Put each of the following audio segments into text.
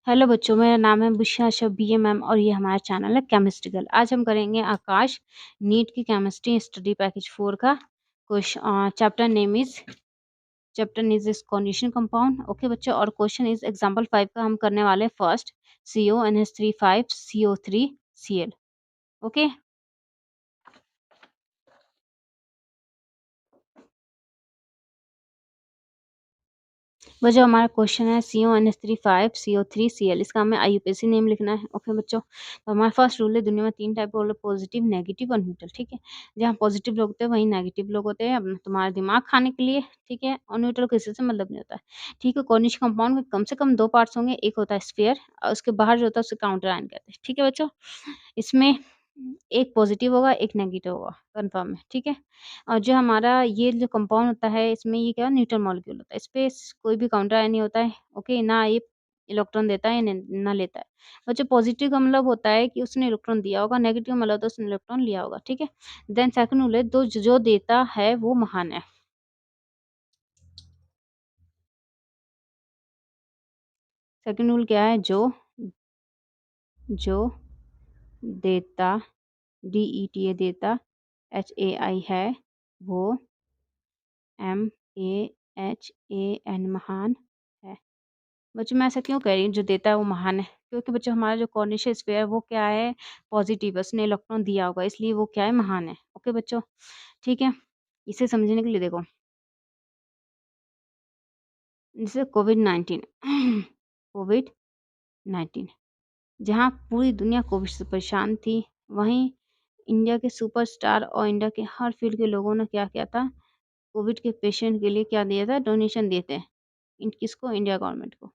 Hello बच्चों, मेरा नाम है बुशरा अशरफ बीए मैम और ये हमारा चैनल है केमिस्ट्री गर्ल। आज हम करेंगे आकाश नीट की केमिस्ट्री स्टडी पैकेज 4 का question. Chapter is condition compound. Okay बच्चों, और क्वेश्चन इज एग्जांपल 5 का हम करने वाले फर्स्ट CONH3 5CO3Cl। ओके वो जो हमारा क्वेश्चन है CONH3 5CO3Cl, इसका हमें IUPAC नेम लिखना है। ओके बच्चों, तो हमारा फर्स्ट रूल है, दुनिया में 3 टाइप के होते हैं, पॉजिटिव, नेगेटिव और न्यूट्रल। ठीक है, जहाँ पॉजिटिव लोग होते हैं वहीं नेगेटिव लोग होते हैं, अब तुम्हारा दिमाग खाने के लिए। ठीक है, और न्यूट्रल किसी से मतलब नहीं होता है। ठीक है, कॉर्निश कंपाउंड में कम से कम 2 पार्ट्स होंगे, एक होता है स्फीयर और उसके बाहर जो होता है उसे काउंटर आयन कहते हैं। ठीक है बच्चों, इसमें एक पॉजिटिव होगा एक नेगेटिव होगा, कन्फर्म है। ठीक है, और जो हमारा ये जो कंपाउंड होता है इसमें ये क्या न्यूट्रल मॉलिक्यूल होता है, इस पे कोई भी काउंटर आयन नहीं होता है। ओके, ना ये इलेक्ट्रॉन देता है ना लेता है। और जो पॉजिटिव का मतलब होता है कि उसने इलेक्ट्रॉन दिया होगा, नेगेटिव का मतलब होता है उसने इलेक्ट्रॉन लिया होगा। ठीक है, देन सेकंड रूल है, जो देता है वो महान है। सेकंड रूल क्या है, जो देता DETA देता HAI है वो MAHAN महान है। बच्चों मैं ऐसा क्यों कह रही हूँ जो देता है वो महान है, क्योंकि बच्चों हमारा जो कॉर्निशियल स्फीयर है वो क्या है, पॉजिटिव है, उसने इलेक्ट्रॉन दिया होगा इसलिए वो क्या है, महान है। ओके बच्चों, ठीक है, इसे समझने के लिए देखो, जैसे कोविड-19 कोविड-19 जहाँ पूरी दुनिया कोविड से परेशान थी, वहीं इंडिया के सुपरस्टार और इंडिया के हर फील्ड के लोगों ने क्या किया था, कोविड के पेशेंट के लिए क्या दिया था, डोनेशन दिए थे। किसको, इंडिया गवर्नमेंट को।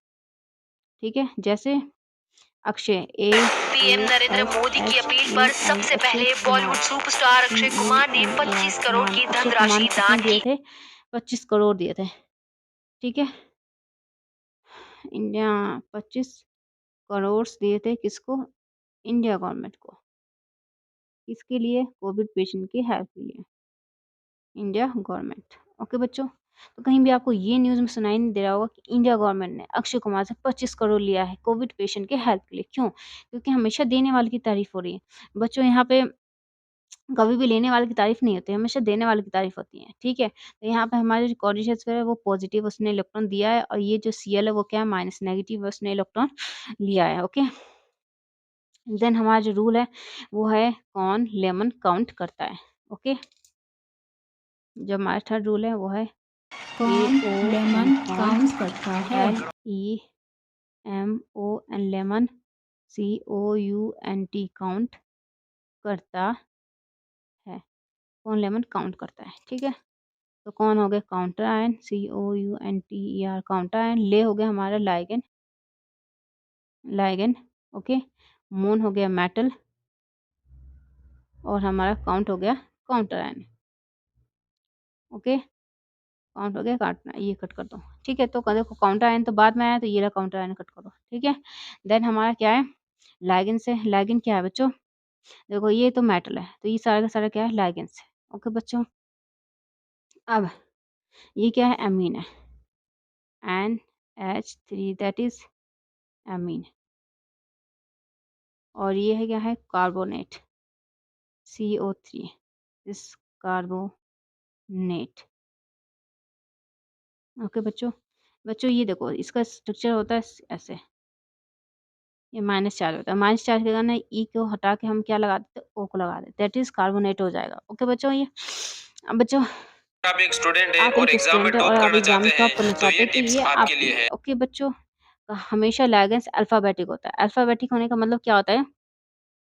ठीक है, जैसे अक्षय पीएम नरेंद्र मोदी की अपील पर सबसे पहले बॉलीवुड सुपरस्टार अक्षय कुमार ने 25 करोड़ की धनराशि दान की। 25 करोड़ दिए थे। ठीक है, इंडिया 25 करोड़ दिए थे किसको, इंडिया गवर्नमेंट को। किसके लिए, कोविड पेशेंट की हेल्प के लिए, इंडिया गवर्नमेंट। ओके बच्चों, तो कहीं भी आपको ये न्यूज़ में सुनाई नहीं दे रहा होगा कि इंडिया गवर्नमेंट ने अक्षय कुमार से 25 करोड़ लिया है कोविड पेशेंट के हेल्प के लिए। क्यों, क्योंकि हमेशा देने वाले की तारीफ हो रही है। बच्चों यहाँ पे कभी भी लेने वाले की तारीफ नहीं होती है, हमेशा देने वाले की तारीफ होती है। ठीक है, तो यहाँ पे हमारे जो कॉर्निशियल है वो पॉजिटिव, उसने इलेक्ट्रॉन दिया है, और ये जो Cl है वो क्या है, माइनस नेगेटिव, उसने इलेक्ट्रॉन लिया है। ओके, देन हमारा जो रूल है वो है कौन लेमन काउंट करता है। ओके, जो हमारा थर्ड रूल है वो है कौन लेमन काउंट करता है। LEMON लेमन COUNT काउंट करता है, कौन लेमन काउंट करता है। ठीक है, तो कौन हो गया, counter ion COUNTER counter ion. ले हो गया हमारा लाइगेंड लाइगेंड। ओके, मून हो गया मेटल, और हमारा काउंट हो गया काउंटर आयन। ओके, काउंट हो गया, काटना ये कट कर दो। ठीक है, तो देखो काउंटर आयन तो बाद में आया, तो ये रहा काउंटर आयन, कट करो। ठीक है, देन हमारा क्या है, लाइगेंड से। लाइगेंड क्या है बच्चों, देखो ये तो मेटल है, तो ये सारा का सारा क्या है, लाइगेंड से। ओके बच्चों, अब ये क्या है, एमीन है, NH3 दैट इज एमीन। और ये है क्या है, कार्बोनेट CO3 इस कार्बोनेट। ओके बच्चों, ये देखो इसका स्ट्रक्चर होता है ऐसे, ये माइनस चार्ज होता है, माइनस चार्ज के कारण ई को हटा के हम क्या लगा देते, ओ को लगा देते, दैट इज कार्बोनेट हो जाएगा। ओके बच्चों, ये अब बच्चों आप एक स्टूडेंट है और एग्जाम में और टॉप आप करना एग्जाम में चाहते टॉप करना हैं तो चाहते ये हैं, तो टिप्स ये आपके लिए है। ओके बच्चों, हमेशा लाइगेंस अल्फाबेटिक होता है। अल्फाबेटिक होने का मतलब क्या होता है,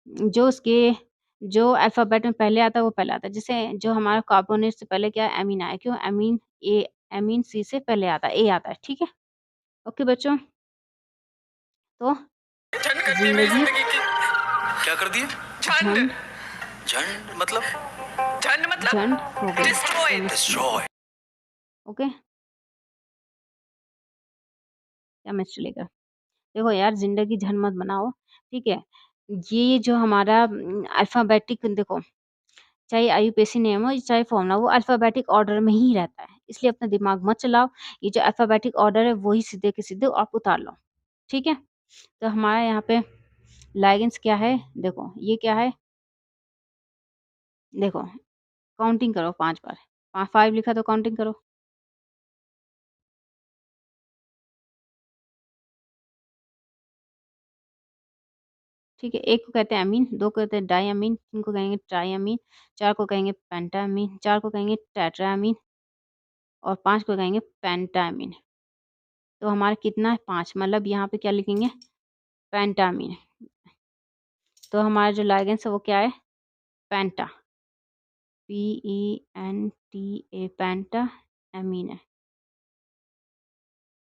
जो उसके जो अल्फ़ाबेट में पहले आता है वो पहले आता है। जैसे जो हमारा कार्बोनेट से पहले क्या है, एमीन आया, क्यों, एमीन सी से पहले आता है, ए आता है। ठीक है, ओके बच्चों, तो झंड कर दी मेरी ज़िंदगी जिंदगी की। क्या कर दिया, झंड। झंड मतलब, झंड मतलब झंड हो गई, डिस्ट्रॉय डिस्ट्रॉय। ओके, केमिस्ट्री लेकर देखो यार, ज़िंदगी झंड मत बनाओ। ठीक है, ये जो हमारा अल्फ़ाबेटिक देखो, चाहे आईयूपीएसी नेम हो चाहे फॉर्मूला, वो अल्फ़ाबेटिक ऑर्डर में ही रहता है, इसलिए अपना दिमाग मत चलाओ। ये जो अल्फ़ाबेटिक ऑर्डर है वही सीधे के सीधे आप उतार लो। ठीक है, तो हमारा यहाँ पे लाइगेंस क्या है, देखो ये क्या है, देखो काउंटिंग करो 5 बार, 5 लिखा तो काउंटिंग करो। ठीक है, 1 को कहते हैं अमीन, 2 को कहते हैं डाइअमीन, 3 को कहेंगे ट्राइअमीन, 4 को कहेंगे पेंटाअमीन, 4 को कहेंगे टेट्राअमीन और 5 को कहेंगे पेंटाअमीन। तो हमारा कितना है 5, मतलब यहाँ पे क्या लिखेंगे पेंटाअमीन। तो हमारा जो लाइगेंस है वो क्या है पेंटा, PENTA पेंटा अमीन है।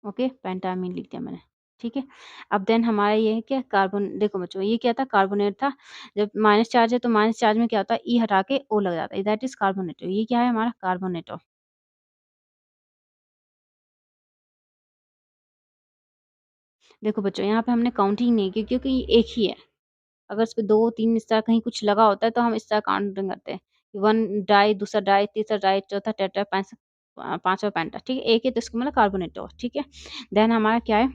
ओके, पेंटाअमीन लिख दिया मैंने। ठीक है, अब देन हमारा ये है क्या कार्बन, देखो बच्चों ये क्या था कार्बोनेट था, जब माइनस चार्ज है तो माइनस चार्ज में क्या होता है ई हटा के ओ लग जाता है, दैट इज कार्बोनेटो। ये क्या है हमारा कार्बोनेटो। देखो बच्चों यहाँ पे हमने काउंटिंग नहीं की क्योंकि ये एक ही है, अगर इस पे 2 3 इस तरह कहीं कुछ लगा होता है तो हम इस तरह काउंटिंग करते हैं, 1 डाई, दूसरा डाई, तीसरा डाई, चौथा टेट्रा, पांचवा पेंटा। ठीक है, एक है तो इसको मतलब कार्बोनेटो। ठीक है, देन हमारा क्या है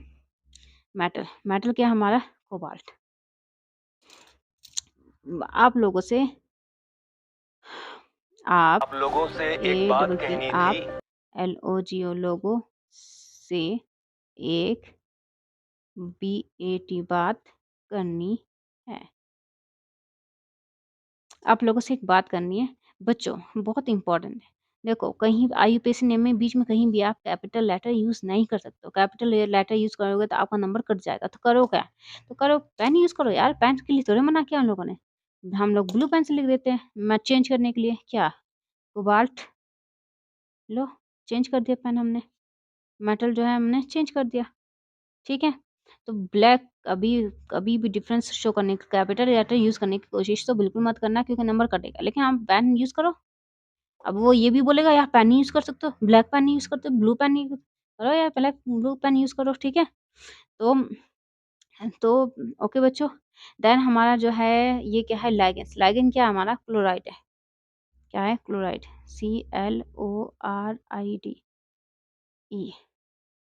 मेटल, मेटल क्या है हमारा कोबाल्ट। आप लोगों से आप आप लोगों से ए एक बात डबल पी कहनी थी। आप LOGO लोगो से एक BAT बात करनी है। आप लोगों से एक बात करनी है बच्चों, बहुत इंपॉर्टेंट है। देखो कहीं IUPAC नेम में बीच में कहीं भी आप कैपिटल लेटर यूज़ नहीं कर सकते हो, कैपिटल लेटर यूज़ करोगे तो आपका नंबर कट जाएगा। तो करो क्या, तो करो पेन यूज़ करो यार, पेन के लिए थोड़ी मना किया हम लोगों ने, हम लोग ब्लू पेन से लिख देते हैं मैं चेंज करने के लिए। क्या कोबाल्ट, लो चेंज कर दिया पेन हमने, मेटल जो है हमने चेंज कर दिया। ठीक है, तो ब्लैक अभी कभी भी डिफरेंस शो करने की कैपिटल लेटर यूज़ करने की कोशिश तो बिल्कुल मत करना क्योंकि नंबर कटेगा, लेकिन आप पेन यूज़ करो। अब वो ये भी बोलेगा यार पेन नहीं यूज़ कर सकते हो, ब्लैक पेन नहीं यूज़ करते हो, ब्लू पेन नहीं करो यार, ब्लैक ब्लू पेन यूज़ करो। ठीक है, तो तो ओके बच्चों, देन हमारा जो है ये क्या है लाइगेंस, लाइगेंस क्या है हमारा क्लोराइड है। क्या है क्लोराइड, CLORIDE,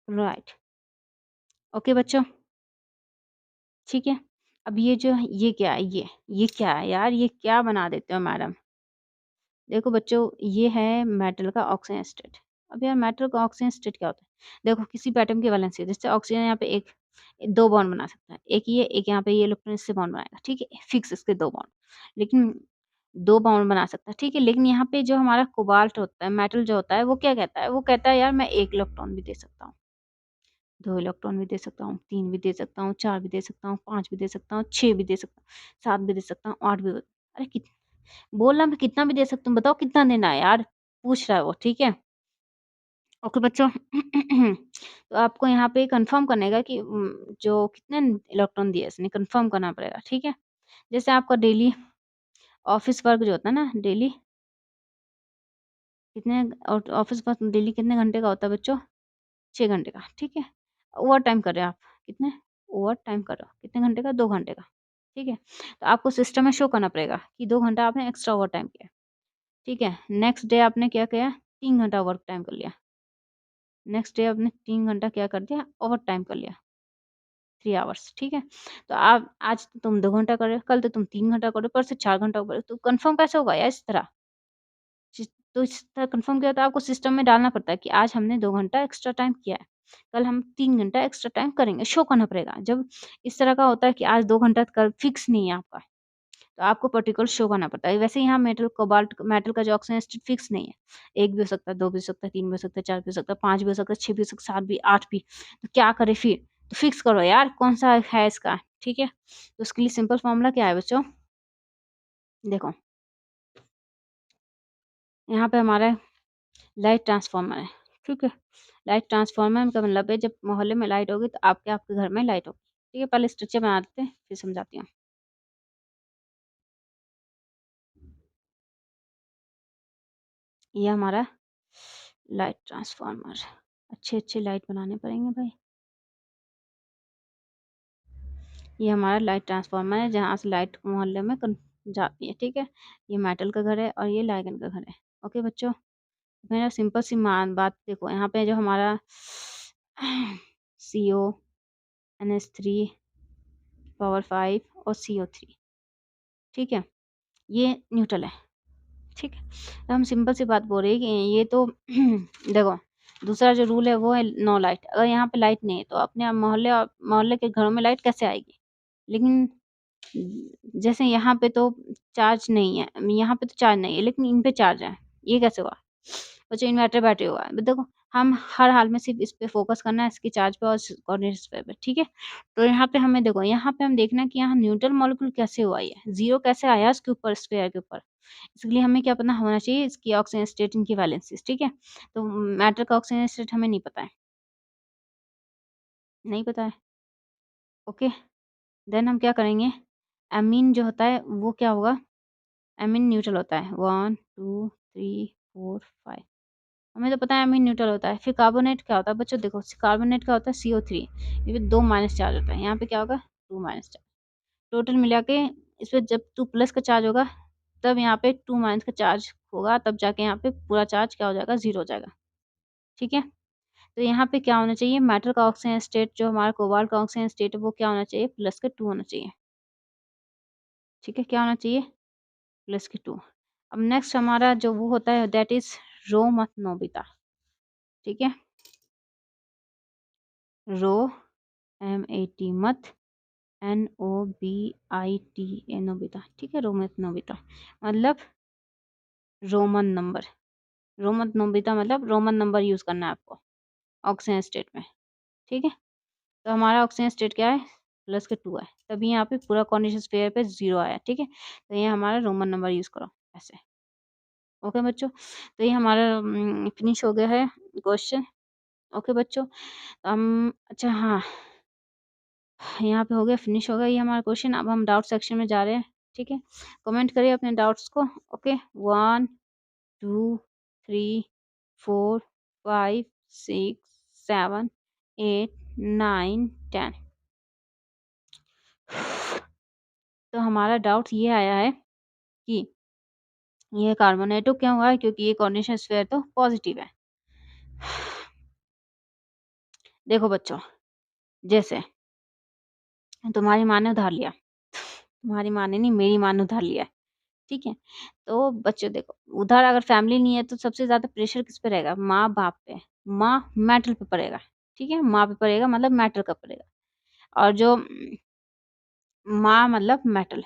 क्लोराइड। ओके बच्चों, ठीक है, अब ये जो ये क्या है ये क्या है यार, ये क्या बना देते हो मैडम। देखो बच्चों ये है मेटल का ऑक्सीजन स्टेट। अब यार मेटल का ऑक्सीजन स्टेट क्या होता है, देखो किसी भी एटम की वैलेंसी जैसे ऑक्सीजन यहाँ पे एक 2 बॉन्ड बना सकता है, एक ये एक यहाँ पे ये इलेक्ट्रॉन इससे बॉन्ड बनाएगा। ठीक है, फिक्स इसके 2 बॉन्ड, लेकिन 2 बॉन्ड बना सकता है। ठीक है, लेकिन यहाँ पे जो हमारा कोबाल्ट होता है मेटल जो होता है वो क्या कहता है, वो कहता है यार मैं 1 इलेक्ट्रॉन भी दे सकता हूँ, 2 इलेक्ट्रॉन भी दे सकता हूँ, 3 भी दे सकता हूँ, 4 भी दे सकता हूँ, 5 भी दे सकता हूँ, 6 भी दे सकता हूँ, 7 भी दे सकता हूँ, 8 भी। अरे बोलना मैं कितना भी दे सकता हूँ, बताओ कितना देना है यार, पूछ रहा है वो। ठीक है, ओके बच्चों तो आपको यहाँ पे कंफर्म करने का कि जो कितने इलेक्ट्रॉन दिए इसने कंफर्म करना पड़ेगा। ठीक है, जैसे आपका डेली ऑफिस वर्क जो होता है ना, डेली कितने ऑफिस वर्क डेली कितने घंटे का होता है बच्चों, 6 घंटे का। ठीक है, ओवर टाइम कर रहे हो आप कितने, ओवर टाइम कर रहे हो कितने घंटे का, 2 घंटे का। ठीक है, तो आपको सिस्टम में शो करना पड़ेगा कि 2 घंटा आपने एक्स्ट्रा ओवर टाइम किया। ठीक है, नेक्स्ट डे आपने क्या किया, 3 घंटा वर्क टाइम कर लिया, नेक्स्ट डे आपने 3 घंटा क्या कर दिया ओवर टाइम कर लिया, 3 आवर्स। ठीक है, तो आप आज तो तुम 2 घंटा कर रहे हो, कल तो तुम 3 घंटा करो, परसों 4 घंटा करो, तो कंफर्म कैसे होगा यार इस तरह। तो इस तरह कंफर्म किया तो आपको सिस्टम में डालना पड़ता है कि आज हमने 2 घंटा एक्स्ट्रा टाइम किया है, कल हम 3 घंटा एक्स्ट्रा टाइम करेंगे, शो करना पड़ेगा। जब इस तरह का होता है कि आज 2 घंटा कल फिक्स नहीं है आपका, तो आपको पर्टिकुलर शो करना पड़ता है। वैसे यहाँ मेटल कोबाल्ट मेटल का जो ऑक्सीजन स्टेट फिक्स नहीं है, 1 भी हो सकता है, 2 भी हो सकता है, 3 भी हो सकता है, 4 भी हो सकता है, 5 भी हो सकता है, 6 भी हो सकता है, 7 भी, 8 भी। तो क्या करें फिर, तो फिक्स करो यार कौन सा है इसका। ठीक है, तो उसके लिए सिंपल फॉर्मूला क्या है बच्चों, देखो यहाँ पे हमारा लाइट ट्रांसफॉर्मर है। ठीक है, लाइट ट्रांसफॉर्मर का मतलब है जब मोहल्ले में लाइट होगी तो आपके आपके घर में लाइट होगी। ठीक है, पहले स्ट्रक्चर बना देते हैं फिर समझाती हूँ। ये हमारा लाइट ट्रांसफॉर्मर, अच्छे अच्छे लाइट बनाने पड़ेंगे भाई। ये हमारा लाइट ट्रांसफार्मर है जहाँ से लाइट मोहल्ले में जाती है। ठीक है, ये मेटल का घर है और ये लाइगन का घर है। ओके बच्चों, मेरा सिंपल सी मान बात देखो, यहाँ पे जो हमारा CO NH3 पावर 5 और CO3, ठीक है, ये न्यूट्रल है, ठीक है। तो हम सिंपल सी बात बोल रहे हैं कि ये तो देखो, दूसरा जो रूल है वो है नो लाइट। अगर यहाँ पे लाइट नहीं है तो अपने आप मोहल्ले के घरों में लाइट कैसे आएगी? लेकिन जैसे यहाँ पे तो चार्ज नहीं है, यहाँ पे तो चार्ज नहीं है लेकिन इन पे चार्ज है, ये कैसे हुआ? बच्चों इन्वर्टर बैटरी होगा। देखो, हम हर हाल में सिर्फ इस पे फोकस करना है, इसकी चार्ज पे और कोऑर्डिनेट्स पे, ठीक है। तो यहाँ पे हमें देखो, यहाँ पे हम देखना है कि यहाँ न्यूट्रल मॉलिक्यूल कैसे हुआ, ये जीरो कैसे आया इसके ऊपर, स्फीयर के ऊपर। इसलिए हमें क्या पता होना चाहिए, इसकी ऑक्सीजन स्टेट, इनकी वैलेंसीज, ठीक है। तो मैटर का ऑक्सीजन स्टेट हमें नहीं पता है, नहीं पता है, ओके। देन हम क्या करेंगे, एमीन जो होता है वो क्या होगा, एमीन न्यूट्रल होता है, 1 2 3 4 5, हमें तो पता है एमीन न्यूट्रल होता है। फिर कार्बोनेट क्या होता है बच्चों, देखो कार्बोनेट क्या होता है, CO3, ये भी 2 माइनस चार्ज होता है, यहाँ पे क्या होगा 2 माइनस चार्ज, टोटल मिला के इस पे जब 2 प्लस का चार्ज होगा तब यहाँ पे 2 माइनस का चार्ज होगा, तब जाके यहाँ पे पूरा चार्ज क्या हो जाएगा, 0 हो जाएगा, ठीक है। तो यहाँ पे क्या होना चाहिए, मेटल का ऑक्सीजन स्टेट, जो हमारा कोबाल्ट का ऑक्सीजन स्टेट है वो क्या होना चाहिए, प्लस के 2 होना चाहिए, ठीक है। क्या होना चाहिए, प्लस के 2। अब नेक्स्ट हमारा जो वो होता है दैट इज रो मत नोबिता, ठीक है, रो MAT मत NOBITA नोबिता, ठीक है, रोमन नोबिता मतलब रोमन नंबर, रोमन नोबिता मतलब रोमन नंबर यूज करना है आपको ऑक्सीजन स्टेट में, ठीक है। तो हमारा ऑक्सीजन स्टेट क्या है, प्लस के 2 है, तभी यहाँ पे पूरा कॉन्डिशन स्फीयर पे 0 आया, ठीक है। तो ये हमारा रोमन नंबर यूज करो ऐसे, ओके बच्चों। तो ये हमारा फिनिश हो गया है क्वेश्चन, ओके बच्चों। हम अच्छा हाँ, यहाँ पे हो गया, फिनिश हो गया ये हमारा क्वेश्चन। अब हम डाउट सेक्शन में जा रहे हैं, ठीक है। कमेंट करिए अपने डाउट्स को, ओके। 1 2 3 4 5 6 7 8 9 10। तो हमारा डाउट ये आया है कि ये कार्बोनेटो क्यों हुआ है, क्योंकि ये कॉन्डिनेशन स्फीयर तो पॉजिटिव है। देखो बच्चों, जैसे तुम्हारी माँ ने उधार लिया, तुम्हारी माँ ने नहीं, मेरी माँ ने उधार लिया है, ठीक है। तो बच्चों देखो, उधार अगर फैमिली नहीं है तो सबसे ज्यादा प्रेशर किस पे रहेगा, माँ बाप पे, माँ मेटल पे पड़ेगा, ठीक है, माँ पे पड़ेगा मतलब मेटल का पड़ेगा, और जो माँ मतलब मेटल,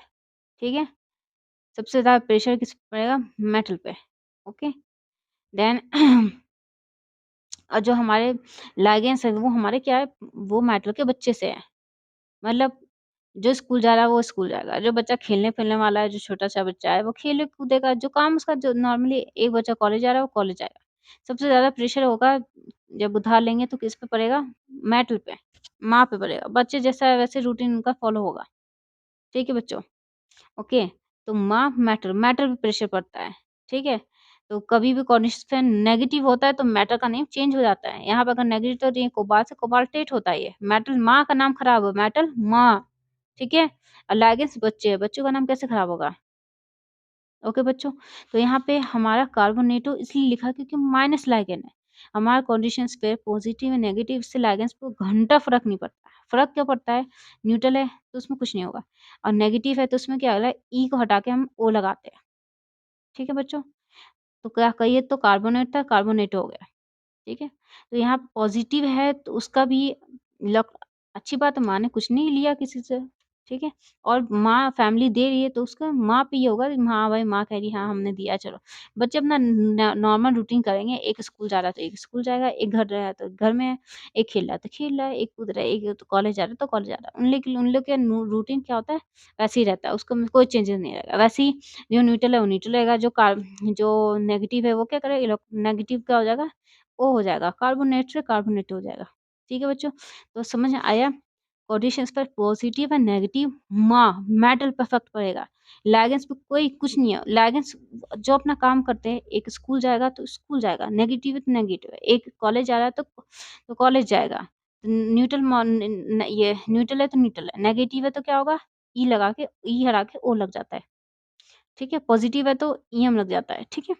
ठीक है, सबसे ज्यादा प्रेशर किस पे पड़ेगा, मेटल पे, ओके। देन और जो हमारे लाइगेंस है वो हमारे क्या है, वो मेटल के बच्चे से है, मतलब जो स्कूल जा रहा है वो स्कूल जाएगा, जो बच्चा खेलने फिरने वाला है, जो छोटा सा बच्चा है वो खेले कूदेगा, जो काम उसका, जो नॉर्मली एक बच्चा कॉलेज जा रहा है वो कॉलेज जाएगा। सबसे ज्यादा प्रेशर होगा जब उधार लेंगे तो किस पे पड़ेगा, मेटल पे, माँ पे पड़ेगा। बच्चे जैसा है वैसे रूटीन उनका फॉलो होगा, ठीक है बच्चों, ओके। तो माँ मेटल, मेटल पे प्रेशर पड़ता है, ठीक है। तो कभी भी कॉन्स्टेंट नेगेटिव होता है तो मेटल का नेम चेंज हो जाता है। यहाँ पे अगर नेगेटिव तो ये कोबाल्ट से कोबाल्टेट होता है, ये मेटल, माँ का नाम खराब हो, मेटल माँ, ठीक है। और लाइगेंस बच्चे, बच्चों का नाम कैसे खराब होगा, ओके बच्चों। तो यहाँ पे हमारा कार्बोनेटो इसलिए लिखा क्योंकि माइनस लाइगेन है। हमारा कंडीशन पे पॉजिटिव है नेगेटिव से लाइगेंस को घंटा फर्क नहीं पड़ता। फर्क क्या पड़ता है, न्यूट्रल है तो उसमें कुछ नहीं होगा, और नेगेटिव है तो उसमें क्या होगा, ई को हटा के हम ओ लगाते हैं, ठीक है बच्चों। तो क्या कहिए, तो कार्बोनेट था, कार्बोनेट हो गया, ठीक है। तो यहाँ पॉजिटिव है तो उसका भी लक, अच्छी बात है, माँ ने कुछ नहीं लिया किसी से, ठीक है। और माँ फैमिली दे रही है तो उसका माँ पे ये होगा कि हाँ भाई माँ कह रही है, हाँ हमने दिया, चलो। बच्चे अपना नॉर्मल रूटीन करेंगे, एक स्कूल जा रहा है तो एक स्कूल जाएगा, एक घर रहा है तो घर में है, एक खेल रहा है तो खेल रहा है, एक कूद रहा है, एक तो कॉलेज जा रहा है तो कॉलेज जा रहा है। उन लोग के रूटीन क्या होता है वैसे ही रहता है, उसको में कोई चेंजेस नहीं रहेगा। वैसे ही जो न्यूट्रल है वो न्यूट्रल रहेगा, जो नेगेटिव है वो क्या करेगा, नेगेटिव क्या हो जाएगा, ओ हो जाएगा, कार्बोनेट से कार्बोनेट हो जाएगा, ठीक है बच्चों। तो समझ में आया, कोडिशंस पर पॉजिटिव और नेगेटिव माँ मेटल पर इफेक्ट पड़ेगा, लैगेंस पे कोई कुछ नहीं है। लैगेंस जो अपना काम करते हैं, एक स्कूल जाएगा तो स्कूल जाएगा, नेगेटिव है तो नेगेटिव है, एक कॉलेज जा रहा है तो कॉलेज जाएगा। ये न्यूट्रल है तो न्यूट्रल है, नेगेटिव है तो क्या होगा, ई लगा के, ई हटा के ओ लग जाता है, ठीक है। पॉजिटिव है तो ई एम लग जाता है, ठीक है।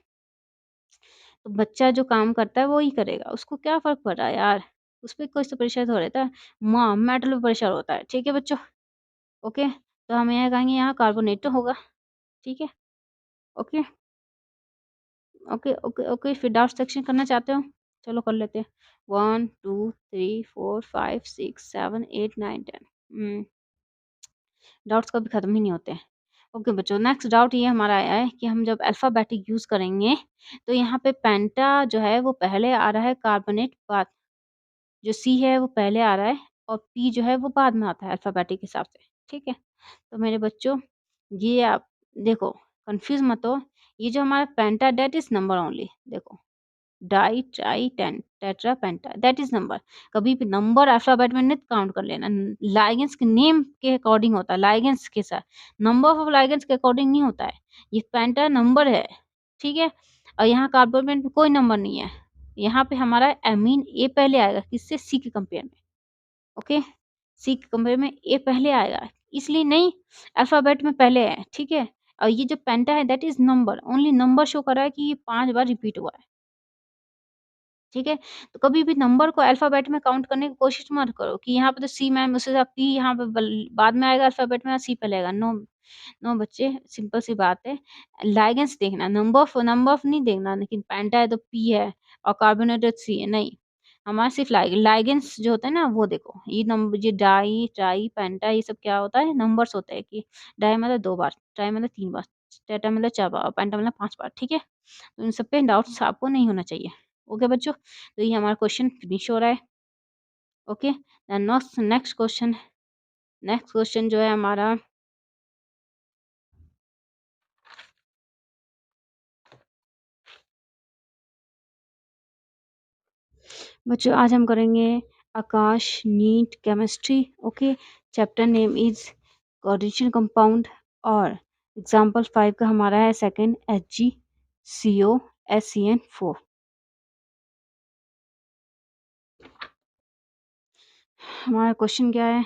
तो बच्चा जो काम करता है वो ही करेगा, उसको क्या फ़र्क पड़ रहा है यार, उसपे कोई सा प्रेशर तो रहता है, मेटल पे प्रेशर होता है, ठीक है बच्चों? ओके, तो हम यहाँ कहेंगे यहाँ कार्बोनेट होगा, ठीक है? ओके, ओके, ओके, ओके, फिर डाउट सेक्शन करना चाहते हो? चलो कर लेते हैं। 1, 2, 3, 4, 5, 6, 7, 8, 9, 10 डाउट्स कभी खत्म ही नहीं होते हैं। ओके बच्चों, नेक्स्ट डाउट ये हमारा आया है कि हम जब अल्फ़ाबेटिक यूज़ करेंगे, तो यहाँ पे पेंटा जो है वो पहले आ रहा है, कार्बोनेट बाद, जो सी है वो पहले आ रहा है और पी जो है वो बाद में आता है अल्फ़ाबेटिक हिसाब से, ठीक है? तो मेरे बच्चों, ये आप देखो, कन्फ्यूज़ मत हो, ये जो हमारा penta that is number only, देखो, di, tri, ten, tetra, penta, that is number. कभी भी नंबर अल्फ़ाबेट में नहीं काउंट कर लेना। लाइगेंस के नेम के अकॉर्डिंग होता है, लाइगेंस के साथ। नंबर ऑफ लाइगेंस के अकॉर्डिंग नहीं होता है। ये पेंटा नंबर है, ठीक है? और यहाँ कार्बोनेट में कोई नंबर नहीं है। यहाँ पे हमारा एमीन ए पहले आएगा, किससे? सी के कंपेयर में, ओके? सी के कंपेयर में ए पहले आएगा, इसलिए नहीं, अल्फ़ाबेट में पहले है, ठीक है? और ये जो पेंटा है that is number, only number show कर रहा है कि ये 5 बार रिपीट हुआ है। ठीक है? तो कभी भी नंबर को अल्फ़ाबेट में काउंट करने की कोशिश मत करो कि यहाँ पे तो सी मैम उससे पी यहाँ पे बल बाद में आएगा अल्फ़ाबेट में, सी पहले आएगा। नो, नो बच्चे, सिंपल सी बात है। लाइगेंस देखना, नंबर ऑफ नहीं देखना, लेकिन पेंटा है तो पी है और कार्बोनेटेड सी है, नहीं। हमारा सिर्फ़ लाइगेंस जो होता है ना वो देखो, ये डाई, ट्राई, पेंटा ये सब क्या होता है? नंबर्स होते हैं कि डाई मतलब 2 बार, ट्राई मतलब 3 बार, टेट्रा मतलब 4 बार और पेंटा मतलब 5 बार, ठीक है? तो इन सब पे डाउट्स आपको नहीं होना चाहिए। ओके बच्चों, तो ये हमारा क्वेश्चन फिनिश हो रहा है। ओके, देन नेक्स्ट क्वेश्चन जो है हमारा, बच्चों आज हम करेंगे Aakash NEET chemistry. Okay, chapter name is coordination compound और एग्जांपल 5 का हमारा है सेकंड HgCO SCN4। हमारा क्वेश्चन क्या है?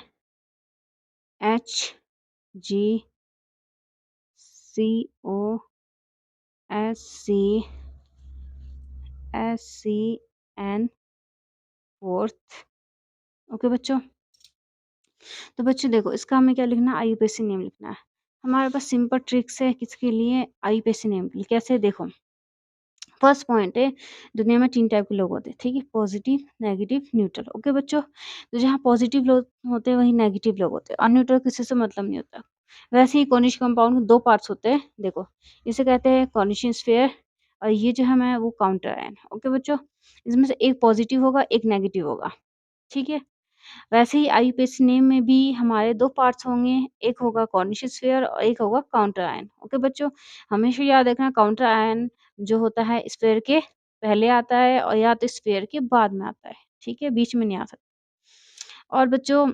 HgCO SCN4। ओके बच्चों, तो बच्चों देखो, इसका हमें क्या लिखना है? आईयूपीएसी नेम लिखना है। हमारे पास सिंपल ट्रिक्स है किसके लिए? आईयूपीएसी नेम के लिए। कैसे? देखो, फर्स्ट पॉइंट है, दुनिया में 3 टाइप के लोग होते हैं, ठीक है? Positive, negative, neutral. ओके बच्चों, तो जहाँ पॉजिटिव लोग होते हैं वहीं नेगेटिव लोग होते हैं और न्यूट्रल किसी से मतलब नहीं होता। वैसे ही कॉर्निश कंपाउंड के 2 पार्ट्स होते हैं, देखो, इसे कहते हैं कॉर्निशियन स्फीयर और ये जो है वो काउंटर आयन। ओके बच्चों, इसमें से एक पॉजिटिव होगा, एक नेगेटिव होगा, ठीक है? वैसे ही आईयूपीएसी नेम में भी हमारे 2 पार्ट्स होंगे, एक होगा कॉर्निशियस स्फीयर और एक होगा काउंटर आयन। ओके बच्चों, हमेशा याद रखना, काउंटर आयन जो होता है स्फीयर के पहले आता है और या तो स्फीयर के बाद में आता है, ठीक है? बीच में नहीं आ सकता। और बच्चों,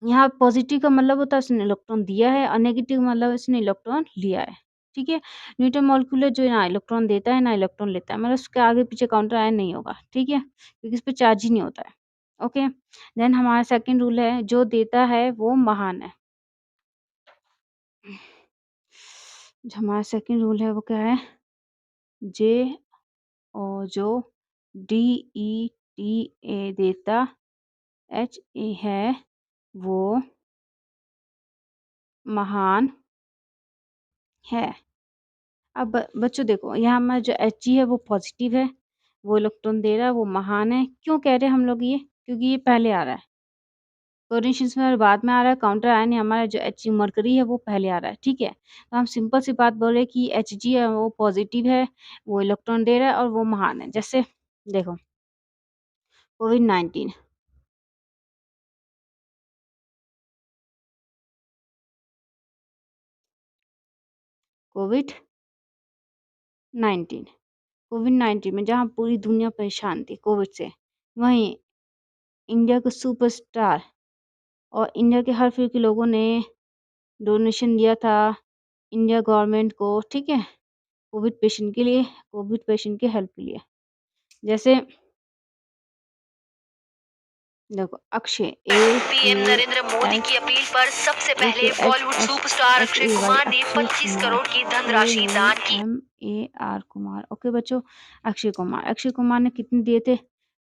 यहाँ पॉजिटिव का मतलब होता है इसने इलेक्ट्रॉन दिया है और नेगेटिव मतलब इसने इलेक्ट्रॉन लिया है, ठीक है? न्यूट्रल मॉलिक्यूल है जो ना इलेक्ट्रॉन देता है ना इलेक्ट्रॉन लेता है, मतलब उसके आगे पीछे काउंटर आयन नहीं होगा, ठीक है? क्योंकि इस पे चार्ज ही नहीं होता है। ओके, देन हमारा सेकंड रूल है, जो देता है वो महान है। जो हमारा सेकंड रूल है वो क्या है? जे और जो DETA देता HA है वो महान है। अब बच्चों देखो, यहाँ हमारा जो Hg है वो पॉजिटिव है, वो इलेक्ट्रॉन दे रहा है, वो महान है। क्यों कह रहे हैं हम लोग ये? क्योंकि ये पहले आ रहा है। कोरिलेशंस में बाद में आ रहा है, काउंटर आयन हमारा जो Hg मरकरी है वो पहले आ रहा है, ठीक है? तो हम सिंपल सी बात बोल रहे हैं कि Hg है वो पॉजिटिव है, वो इलेक्ट्रॉन दे रहा है और वो महान है। जैसे देखो, कोविड-19, कोविड-19, कोविड-19 में जहाँ पूरी दुनिया परेशान थी कोविड से, वहीं इंडिया के सुपरस्टार और इंडिया के हर फिर के लोगों ने डोनेशन दिया था इंडिया गवर्नमेंट को, ठीक है? कोविड पेशेंट के लिए, कोविड पेशेंट की हेल्प के लिए। जैसे देखो, अक्षय पीएम नरेंद्र मोदी की अपील पर सबसे पहले बॉलीवुड सुपरस्टार अक्षय कुमार ने 25 करोड़ की धनराशि दान की। MAR कुमार। ओके बच्चों, अक्षय कुमार ने कितने दिए थे?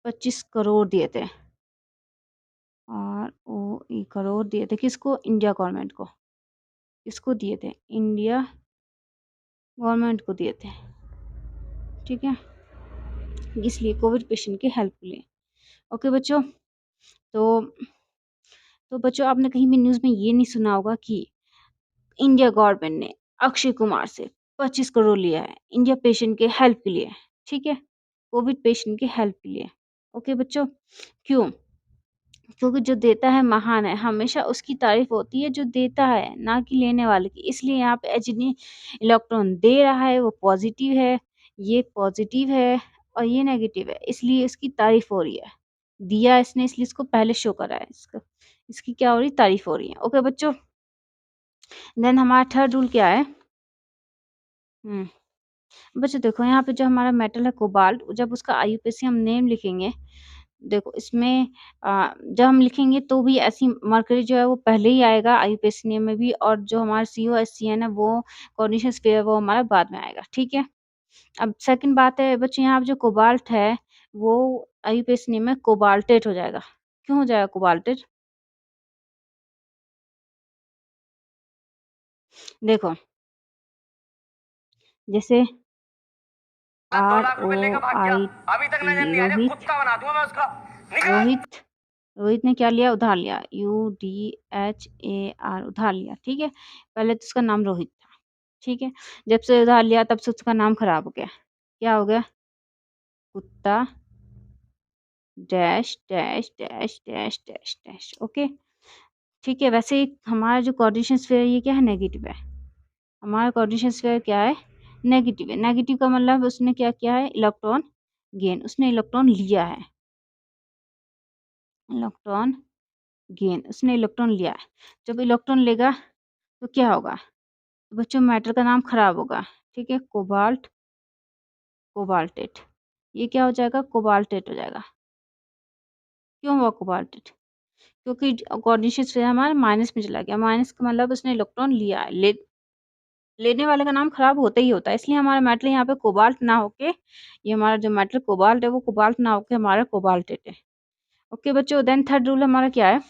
25 करोड़ दिए थे। ROE करोड़ दिए थे किसको? इंडिया गवर्नमेंट को। किसको दिए थे? इंडिया गवर्नमेंट को दिए थे, ठीक है, इसलिए कोविड पेशेंट की हेल्प के लिए। ओके बच्चों, तो बच्चों आपने कहीं भी न्यूज़ में ये नहीं सुना होगा कि इंडिया गवर्नमेंट ने अक्षय कुमार से 25 करोड़ लिया है इंडिया पेशेंट के हेल्प के लिए, ठीक है, कोविड पेशेंट के हेल्प के लिए। ओके बच्चों, क्यों? क्योंकि जो देता है महान है, हमेशा उसकी तारीफ होती है जो देता है, ना कि लेने वाले की। इसलिए यहाँ पे जिन्हें इलेक्ट्रॉन दे रहा है वो पॉजिटिव है, ये पॉजिटिव है और ये नेगेटिव है, इसलिए इसकी तारीफ हो रही है। दिया इसने इसलिए इसको पहले शो करा है, इसकी क्या हो रही? तारीफ हो रही है। ओके बच्चों, देन हमारा थर्ड रूल क्या है? बच्चों देखो यहाँ पे जो हमारा मेटल है कोबाल्ट, जब उसका आईयूपीएसी हम नेम लिखेंगे, देखो इसमें जब हम लिखेंगे तो भी ऐसी मरकरी जो है वो पहले ही आएगा आईयूपीएसी नेम में भी, और जो हमारा COSCN है वो कोऑर्डिनेशन स्फीयर वो हमारा बाद में आएगा, ठीक है। अब सेकंड बात है बच्चों, यहाँ पे जो कोबाल्ट है वो आईयूपीएसी नेम में कोबाल्टेट हो जाएगा। क्यों हो जाएगा कोबाल्टेट? देखो जैसे 2 लाख रुपए लेकर भाग गया, अभी तक नजर ROIT, नहीं आया, कुत्ता बना दूंगा मैं उसका। रोहित रोहित ने क्या लिया? उधार लिया, UDHAR, उधार लिया, ठीक है। पहले तो उसका नाम रोहित था, ठीक है। जब से उधार लिया तब से उसका नाम खराब हो गया। क्या हो गया? कुत्ता dash dash dash dash dash dash. Okay, ठीक है। वैसे ही हमारा जो कोऑर्डिनेशन स्फीयर ये क्या है? नेगेटिव है। हमारा कोऑर्डिनेशन स्फीयर क्या है? नेगेटिव है। नेगेटिव का मतलब उसने क्या किया है? इलेक्ट्रॉन गेन, उसने इलेक्ट्रॉन लिया है, इलेक्ट्रॉन गेन, उसने इलेक्ट्रॉन लिया है। जब इलेक्ट्रॉन लेगा तो क्या होगा? तो बच्चों मैटर का नाम खराब होगा, ठीक है। कोबाल्ट, कोबाल्टेट, ये क्या हो जाएगा? कोबाल्टेट हो जाएगा। क्यों हुआ कोबाल्टेट? क्योंकि कोऑर्डिनेशन स्फीयर हमारा माइनस में चला गया। माइनस का मतलब उसने इलेक्ट्रॉन लिया है, लेने वाले का नाम खराब होता ही होता है, इसलिए हमारा मेटल यहाँ पे कोबाल्ट ना होके, ये हमारा जो मेटल कोबाल्ट है वो कोबाल्ट ना होके हमारा कोबाल्टेट है। ओके बच्चों, देन थर्ड रूल हमारा क्या है?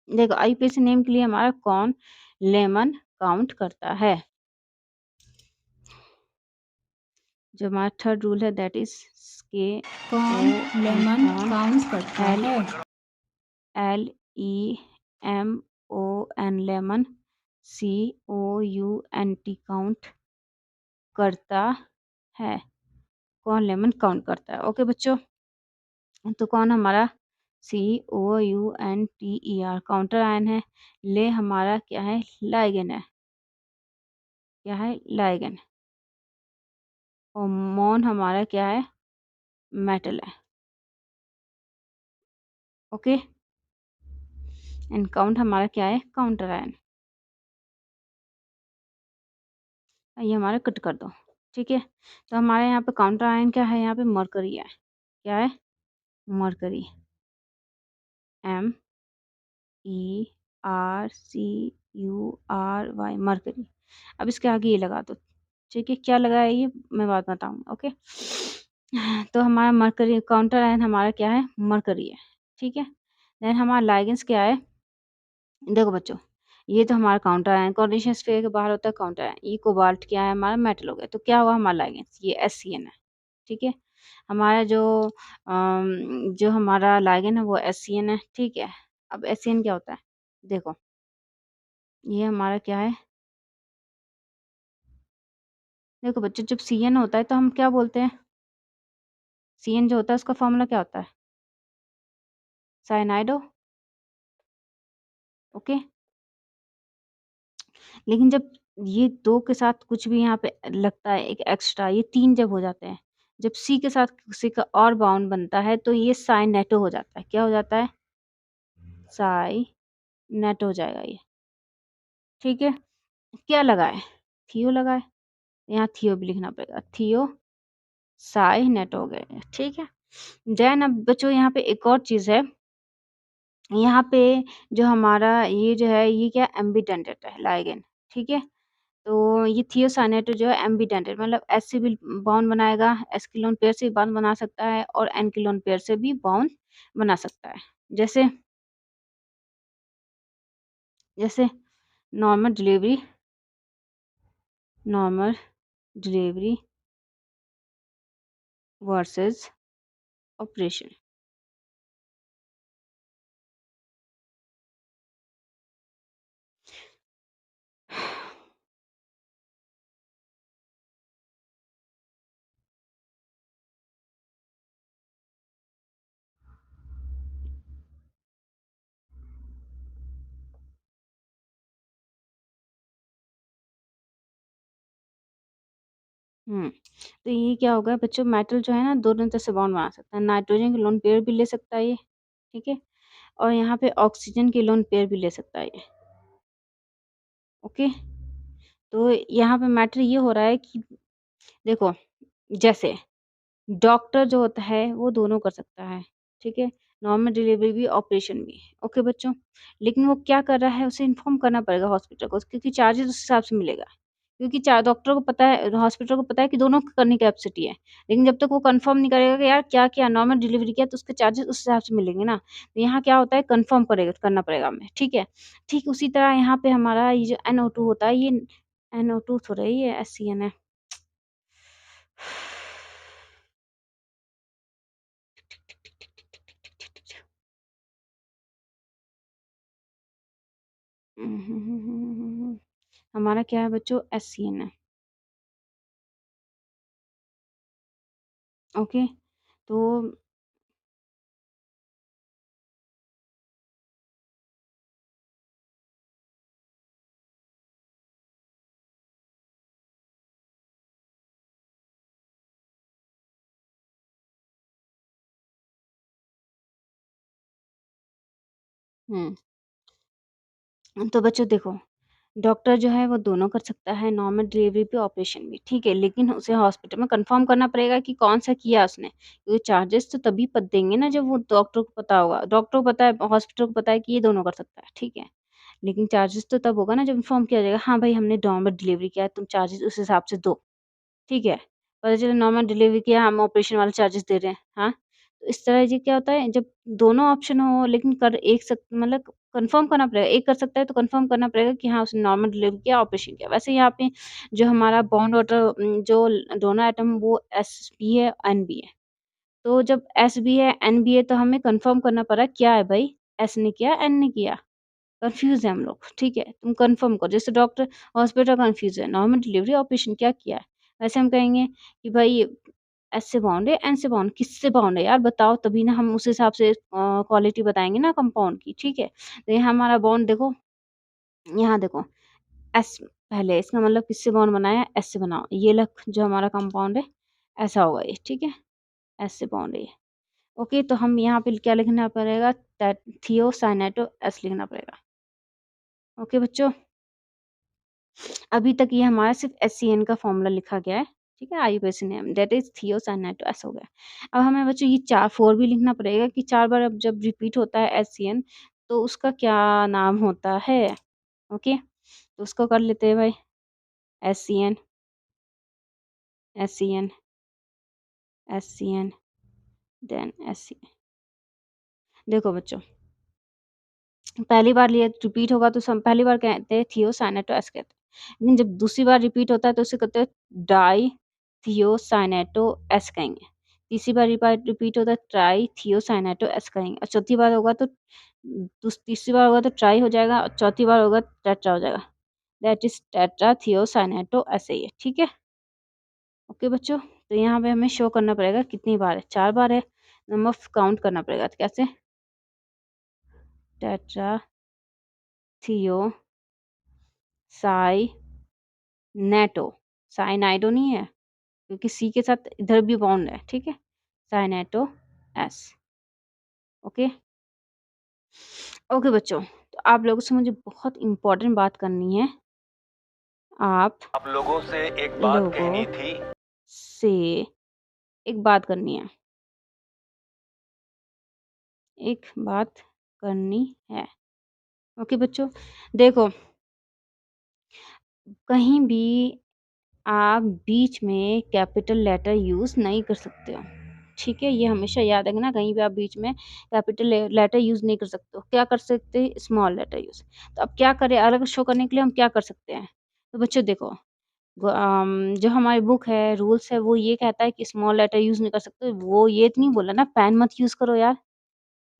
देखो आईपीएसी नेम के लिए हमारा कौन लेमन काउंट करता है? जो हमारा थर्ड रूल है दैट इज के कौन लेमन काउंट करता L है? LEMON, लेमन, COUNT काउंट करता है। कौन लेमन काउंट करता है? ओके बच्चों, तो कौन हमारा COUNTER काउंटर आयन है। ले हमारा क्या है? लाइगेन है। क्या है? लाइगेन। और मोन हमारा क्या है? मेटल है। ओके, एंड काउंट हमारा क्या है? Counter ion. ये हमारा कट कर दो, ठीक है। तो हमारे यहाँ पे काउंटर आयन क्या है? यहाँ पे मरकरी है। क्या है? Mercury, MERCURY, mercury. अब इसके आगे ये लगा दो, ठीक है। क्या लगा है ये मैं बात बताऊंगी, ओके। तो हमारा मरकरी काउंटर आयन हमारा क्या है? मरकरी है, ठीक है। देन हमारा लाइगेंस क्या है? देखो बच्चों, ये तो हमारा काउंटर आयन, कोऑर्डिनेशन स्फीयर के बाहर होता है काउंटर आयन। ये कोबाल्ट क्या है? हमारा मेटल हो गया। तो क्या हुआ हमारा लाइगेंस? ये SCN है, ठीक है। हमारा जो हमारा लाइगेन है वो SCN है, ठीक है। अब SCN क्या होता है? देखो ये हमारा क्या है? देखो बच्चों, जब CN होता है तो हम क्या बोलते हैं? CN जो होता है उसका फॉर्मूला क्या होता है? साइनाइडो, ओके। लेकिन जब ये दो के साथ कुछ भी यहाँ पे लगता है एक एक्स्ट्रा, ये तीन जब हो जाते हैं, जब C के साथ किसी का और बाउंड बनता है तो ये साइनेटो हो जाता है। क्या हो जाता है? साइनेटो हो जाएगा ये, ठीक है। क्या लगा है? थियो लगा है, यहाँ थियो भी लिखना पड़ेगा। थियो साइनेटो हो गए, ठीक है। देन अब बच्चों यहाँ पे एक और चीज़ है, यहाँ पे जो हमारा ये जो है ये क्या? एम्बिडेंटेट है लाइगेन, ठीक है। तो ये थियोसाइनेटो जो है एम्बिडेंट है, मतलब एस से भी बॉन्ड बनाएगा, एस की लोन पेयर से भी बॉन्ड बना सकता है और एन की लोन पेयर से भी बॉन्ड बना सकता है। जैसे जैसे normal delivery normal delivery versus operation. तो ये क्या होगा बच्चों, मेटल जो है ना दोनों तरह से बॉन्ड बना सकता है, नाइट्रोजन की लोन पेयर भी ले सकता है ये, ठीक है, और यहाँ पे ऑक्सीजन की लोन पेयर भी ले सकता है ये। ओके, तो यहाँ पे मैटर ये हो रहा है कि देखो, जैसे डॉक्टर जो होता है वो दोनों कर सकता है, ठीक है, नॉर्मल डिलीवरी भी ऑपरेशन भी। ओके बच्चों, लेकिन वो क्या कर रहा है, उसे इन्फॉर्म करना पड़ेगा हॉस्पिटल को, क्योंकि चार्जेस उस हिसाब से मिलेगा, क्योंकि डॉक्टर को पता है, हॉस्पिटल को पता है कि दोनों की करने की कैपेसिटी है, लेकिन जब तक वो कंफर्म नहीं करेगा कि यार क्या क्या नॉर्मल डिलीवरी किया तो उसके चार्जेस उस हिसाब से मिलेंगे ना, तो यहाँ क्या होता है, कंफर्म करेगा करना पड़ेगा हमें, ठीक है। ठीक उसी तरह यहाँ पे हमारा ये जो NO2 होता है, ये NO2 थोड़ा ही है, SCN है। हमारा क्या है बच्चों, SCN है। ओके, तो तो बच्चों देखो, डॉक्टर जो है वो दोनों कर सकता है, नॉर्मल डिलीवरी भी ऑपरेशन भी, ठीक है, लेकिन उसे हॉस्पिटल में कंफर्म करना पड़ेगा कि कौन सा किया उसने, क्योंकि चार्जेस तो तभी देंगे ना जब वो डॉक्टर को पता होगा, डॉक्टर को पता है, हॉस्पिटल को पता है कि ये दोनों कर सकता है, ठीक है, लेकिन चार्जेस तो तब होगा ना जब इन्फॉर्म किया जाएगा, हाँ भाई हमने नॉर्मल डिलीवरी किया है, तुम चार्जेस उस हिसाब से दो, ठीक है। पता चला नॉर्मल डिलीवरी किया, हम ऑपरेशन वाले चार्जेस दे रहे हैं, हाँ? तो इस तरह ये क्या होता है, जब दोनों ऑप्शन हो लेकिन कर एक सक मतलब कन्फर्म करना पड़ेगा, एक कर सकता है तो कन्फर्म करना पड़ेगा कि हाँ, उसने नॉर्मल डिलीवरी किया, ऑपरेशन किया। वैसे यहाँ पे जो हमारा बॉन्ड वाटर जो दोनों एटम वो एस-पी है, एन-बी है। तो जब एस-बी है, एन-बी है तो हमें कन्फर्म करना पड़ा क्या है भाई, एस ने किया, एन ने किया। कन्फ्यूज़ है हम लोग, ठीक है? तुम कन्फर्म करो, जैसे डॉक्टर हॉस्पिटल कन्फ्यूज़ है, नॉर्मल डिलीवरी ऑपरेशन क्या किया है? वैसे हम कहेंगे कि भाई एस से बाउंड है, एन से बाउंड, किससे बाउंड है यार बताओ, तभी ना हम उस हिसाब से क्वालिटी बताएँगे ना कंपाउंड की, ठीक है? तो यहाँ हमारा बॉन्ड देखो, यहाँ देखो, एस पहले इसका मतलब किससे बॉन्ड बनाया है? एस से बनाओ। ये लक जो हमारा कंपाउंड है, ऐसा होगा ये, ठीक है? एस से बॉन्ड है ये। ओके, तो हम यहाँ पे क्या लिखना पड़ेगा? थियोसाइनेटो एस लिखना पड़ेगा। ओके बच्चों? अभी तक ये हमारा सिर्फ़ एससीएन का फ़ॉर्मूला लिखा गया है, ठीक है? आईयूपीएसी नेम दैट इज़ थियोसाइनाटो ऐसा हो गया। अब हमें बच्चों ये 4 भी लिखना पड़ेगा कि 4 बार अब जब रिपीट होता है एससीएन तो उसका क्या नाम होता है? ओके? तो उसको कर लेते हैं भाई, SCN, SCN, SCN then SCN. देखो बच्चों, पहली बार लिए रिपीट होगा तो हम पहली बार कहते हैं थियोसाइनेटो एस कहते हैं। लेकिन जब दूसरी बार रिपीट होता है तो उसे कहते हैं डाई थियोसाइनेटो एस कहेंगे। तीसरी बार रिपीट होता है ट्राई थियोसाइनेटो एस कहेंगे और चौथी बार होगा तो तीसरी बार होगा तो ट्राई हो जाएगा और चौथी बार होगा टेट्रा हो जाएगा। दैट इज़ टेट्रा थियोसाइनेटो ऐसे ही है, ठीक है? ओके बच्चों, तो यहाँ पे हमें शो करना पड़ेगा कितनी बार है, 4 बार है। नंबर ऑफ काउंट करना पड़ेगा, तो कैसे? टेट्रा थियो साइ नेटो, साइनाइडो नहीं है, क्योंकि सी के साथ इधर भी बॉन्ड है, ठीक है? साइनेटो एस, ओके? ओके बच्चों, तो आप लोगों से मुझे बहुत इम्पोर्टेंट बात करनी है। आप लोगों से एक बात लोगों कहनी थी। से एक बात करनी है, एक बात करनी है। ओके बच्चों, देखो कहीं भी आप बीच में कैपिटल लेटर यूज़ नहीं कर सकते हो, ठीक है? ये हमेशा याद रखना, कहीं भी आप बीच में कैपिटल लेटर यूज़ नहीं कर सकते हो। क्या कर सकते हैं? Small letter use. तो अब क्या करें, अलग शो करने के लिए हम क्या कर सकते हैं? तो बच्चों देखो, जो हमारी बुक है, रूल्स है, वो ये कहता है कि स्मॉल लेटर यूज़ नहीं कर सकते। वो ये तो नहीं बोला ना पेन मत यूज़ करो यार,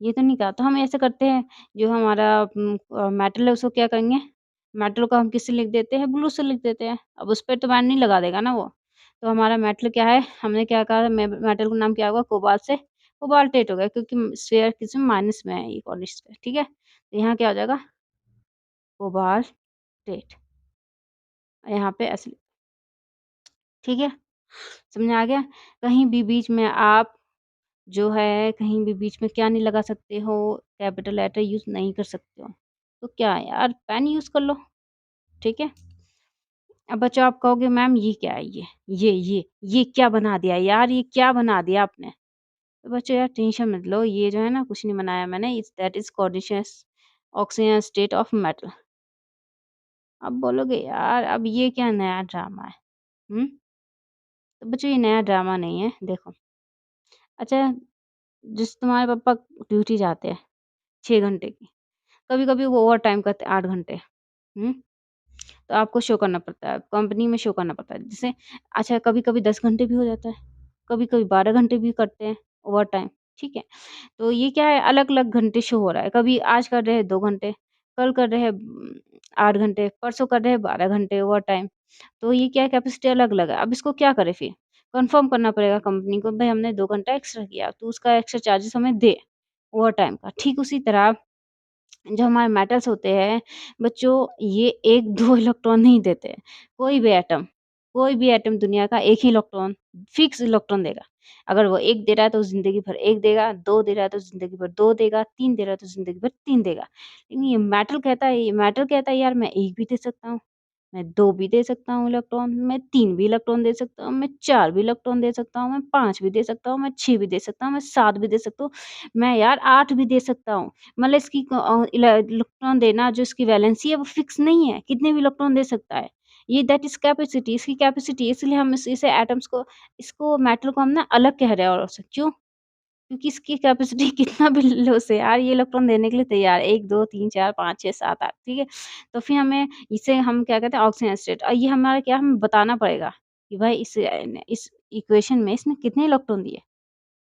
ये तो नहीं कहा। तो हम ऐसे करते हैं, जो हमारा मेटल है उसको क्या करेंगे, मेटल को हम किससे लिख देते हैं? ब्लू से लिख देते हैं। अब उस पे तो बैन नहीं लगा देगा ना वो। तो हमारा मेटल क्या है? हमने क्या कहा, मेटल का नाम क्या होगा? कोबाल्ट से कोबाल्टेट हो गया, क्योंकि स्फीयर किसमें माइनस में है, ये कॉर्डिनेट्स पे, ठीक है? तो यहाँ क्या हो जाएगा? कोबाल्टेट। यहाँ पे ऐसे, ठीक है? समझ में आ गया? कहीं भी बीच में आप जो है, कहीं भी बीच में क्या नहीं लगा सकते हो, कैपिटल लेटर यूज़ नहीं कर सकते हो। तो क्या है यार, पेन यूज़ कर लो, ठीक है? अब बच्चों आप कहोगे मैम ये क्या है ये? ये क्या बना दिया यार, ये क्या बना दिया आपने? तो बच्चों यार टेंशन मत लो, ये जो है ना कुछ नहीं बनाया मैंने, it's that is coordination oxygen state of metal. अब बोलोगे यार अब ये क्या नया ड्रामा है? हुँ? तो बच्चों ये नया ड्रामा नहीं है, देखो। अच्छा, जैसे तुम्हारे पापा ड्यूटी जाते हैं 6 घंटे की, कभी-कभी वो ओवरटाइम करते हैं 8 घंटे। हुँ? तो आपको शो करना पड़ता है, कंपनी में शो करना पड़ता है। जैसे अच्छा कभी-कभी 10 घंटे भी हो जाता है, कभी-कभी 12 घंटे भी करते हैं ओवरटाइम, ठीक है? तो ये क्या है, अलग-अलग घंटे शो हो रहा है। कभी आज कर रहे हैं 2 घंटे, कल कर रहे हैं 8 घंटे, परसों कर रहे हैं 12 घंटे ओवरटाइम। तो ये क्या है, कैपेसिटी अलग-अलग है। अब इसको क्या करें फिर? कन्फर्म करना पड़ेगा कंपनी को, भई हमने 2 घंटा एक्स्ट्रा किया, तो उसका एक्स्ट्रा चार्जेस हमें दे, ओवरटाइम का। ठीक उसी तरह जो हमारे मेटल्स होते हैं, बच्चों ये 1-2 इलेक्ट्रॉन नहीं देते हैं। कोई भी एटम दुनिया का 1 ही इलेक्ट्रॉन, फिक्स इलेक्ट्रॉन देगा। अगर वो 1 दे रहा है तो ज़िंदगी भर 1 देगा, 2 दे रहा है तो ज़िंदगी भर 2 देगा, 3 दे रहा है तो ज़िंदगी भर 3 देगा। लेकिन ये मेटल कहता है यार मैं 1 भी दे सकता हूँ, मैं 2 भी दे सकता हूँ इलेक्ट्रॉन, मैं 3 भी इलेक्ट्रॉन दे सकता हूँ, मैं 4 भी इलेक्ट्रॉन दे सकता हूँ, मैं 5 भी दे सकता हूँ, मैं 6 भी दे सकता हूँ, मैं 7 भी दे सकता हूँ, मैं यार 8 भी दे सकता हूँ। मतलब इसकी इलेक्ट्रॉन देना जो इसकी वैलेंसी है वो फिक्स नहीं है, कितने भी इलेक्ट्रॉन दे सकता है। ये दैट इज़ कैपेसिटी, इसकी कैपेसिटी, इसलिए हम इसे एटम्स को, इसको मेटल को हम ना अलग कह रहे हैं औरों से। क्यों? क्योंकि इसकी कैपेसिटी कितना भी लो से यार, ये इलेक्ट्रॉन देने के लिए तैयार है। 1, 2, 3, 4, 5, 6, 7, 8, ठीक है? तो फिर हमें इसे हम क्या कहते हैं, ऑक्सीजन स्टेट, और ये हमारा क्या, हमें बताना पड़ेगा कि भाई इस इक्वेशन में इसने कितने इलेक्ट्रॉन दिए?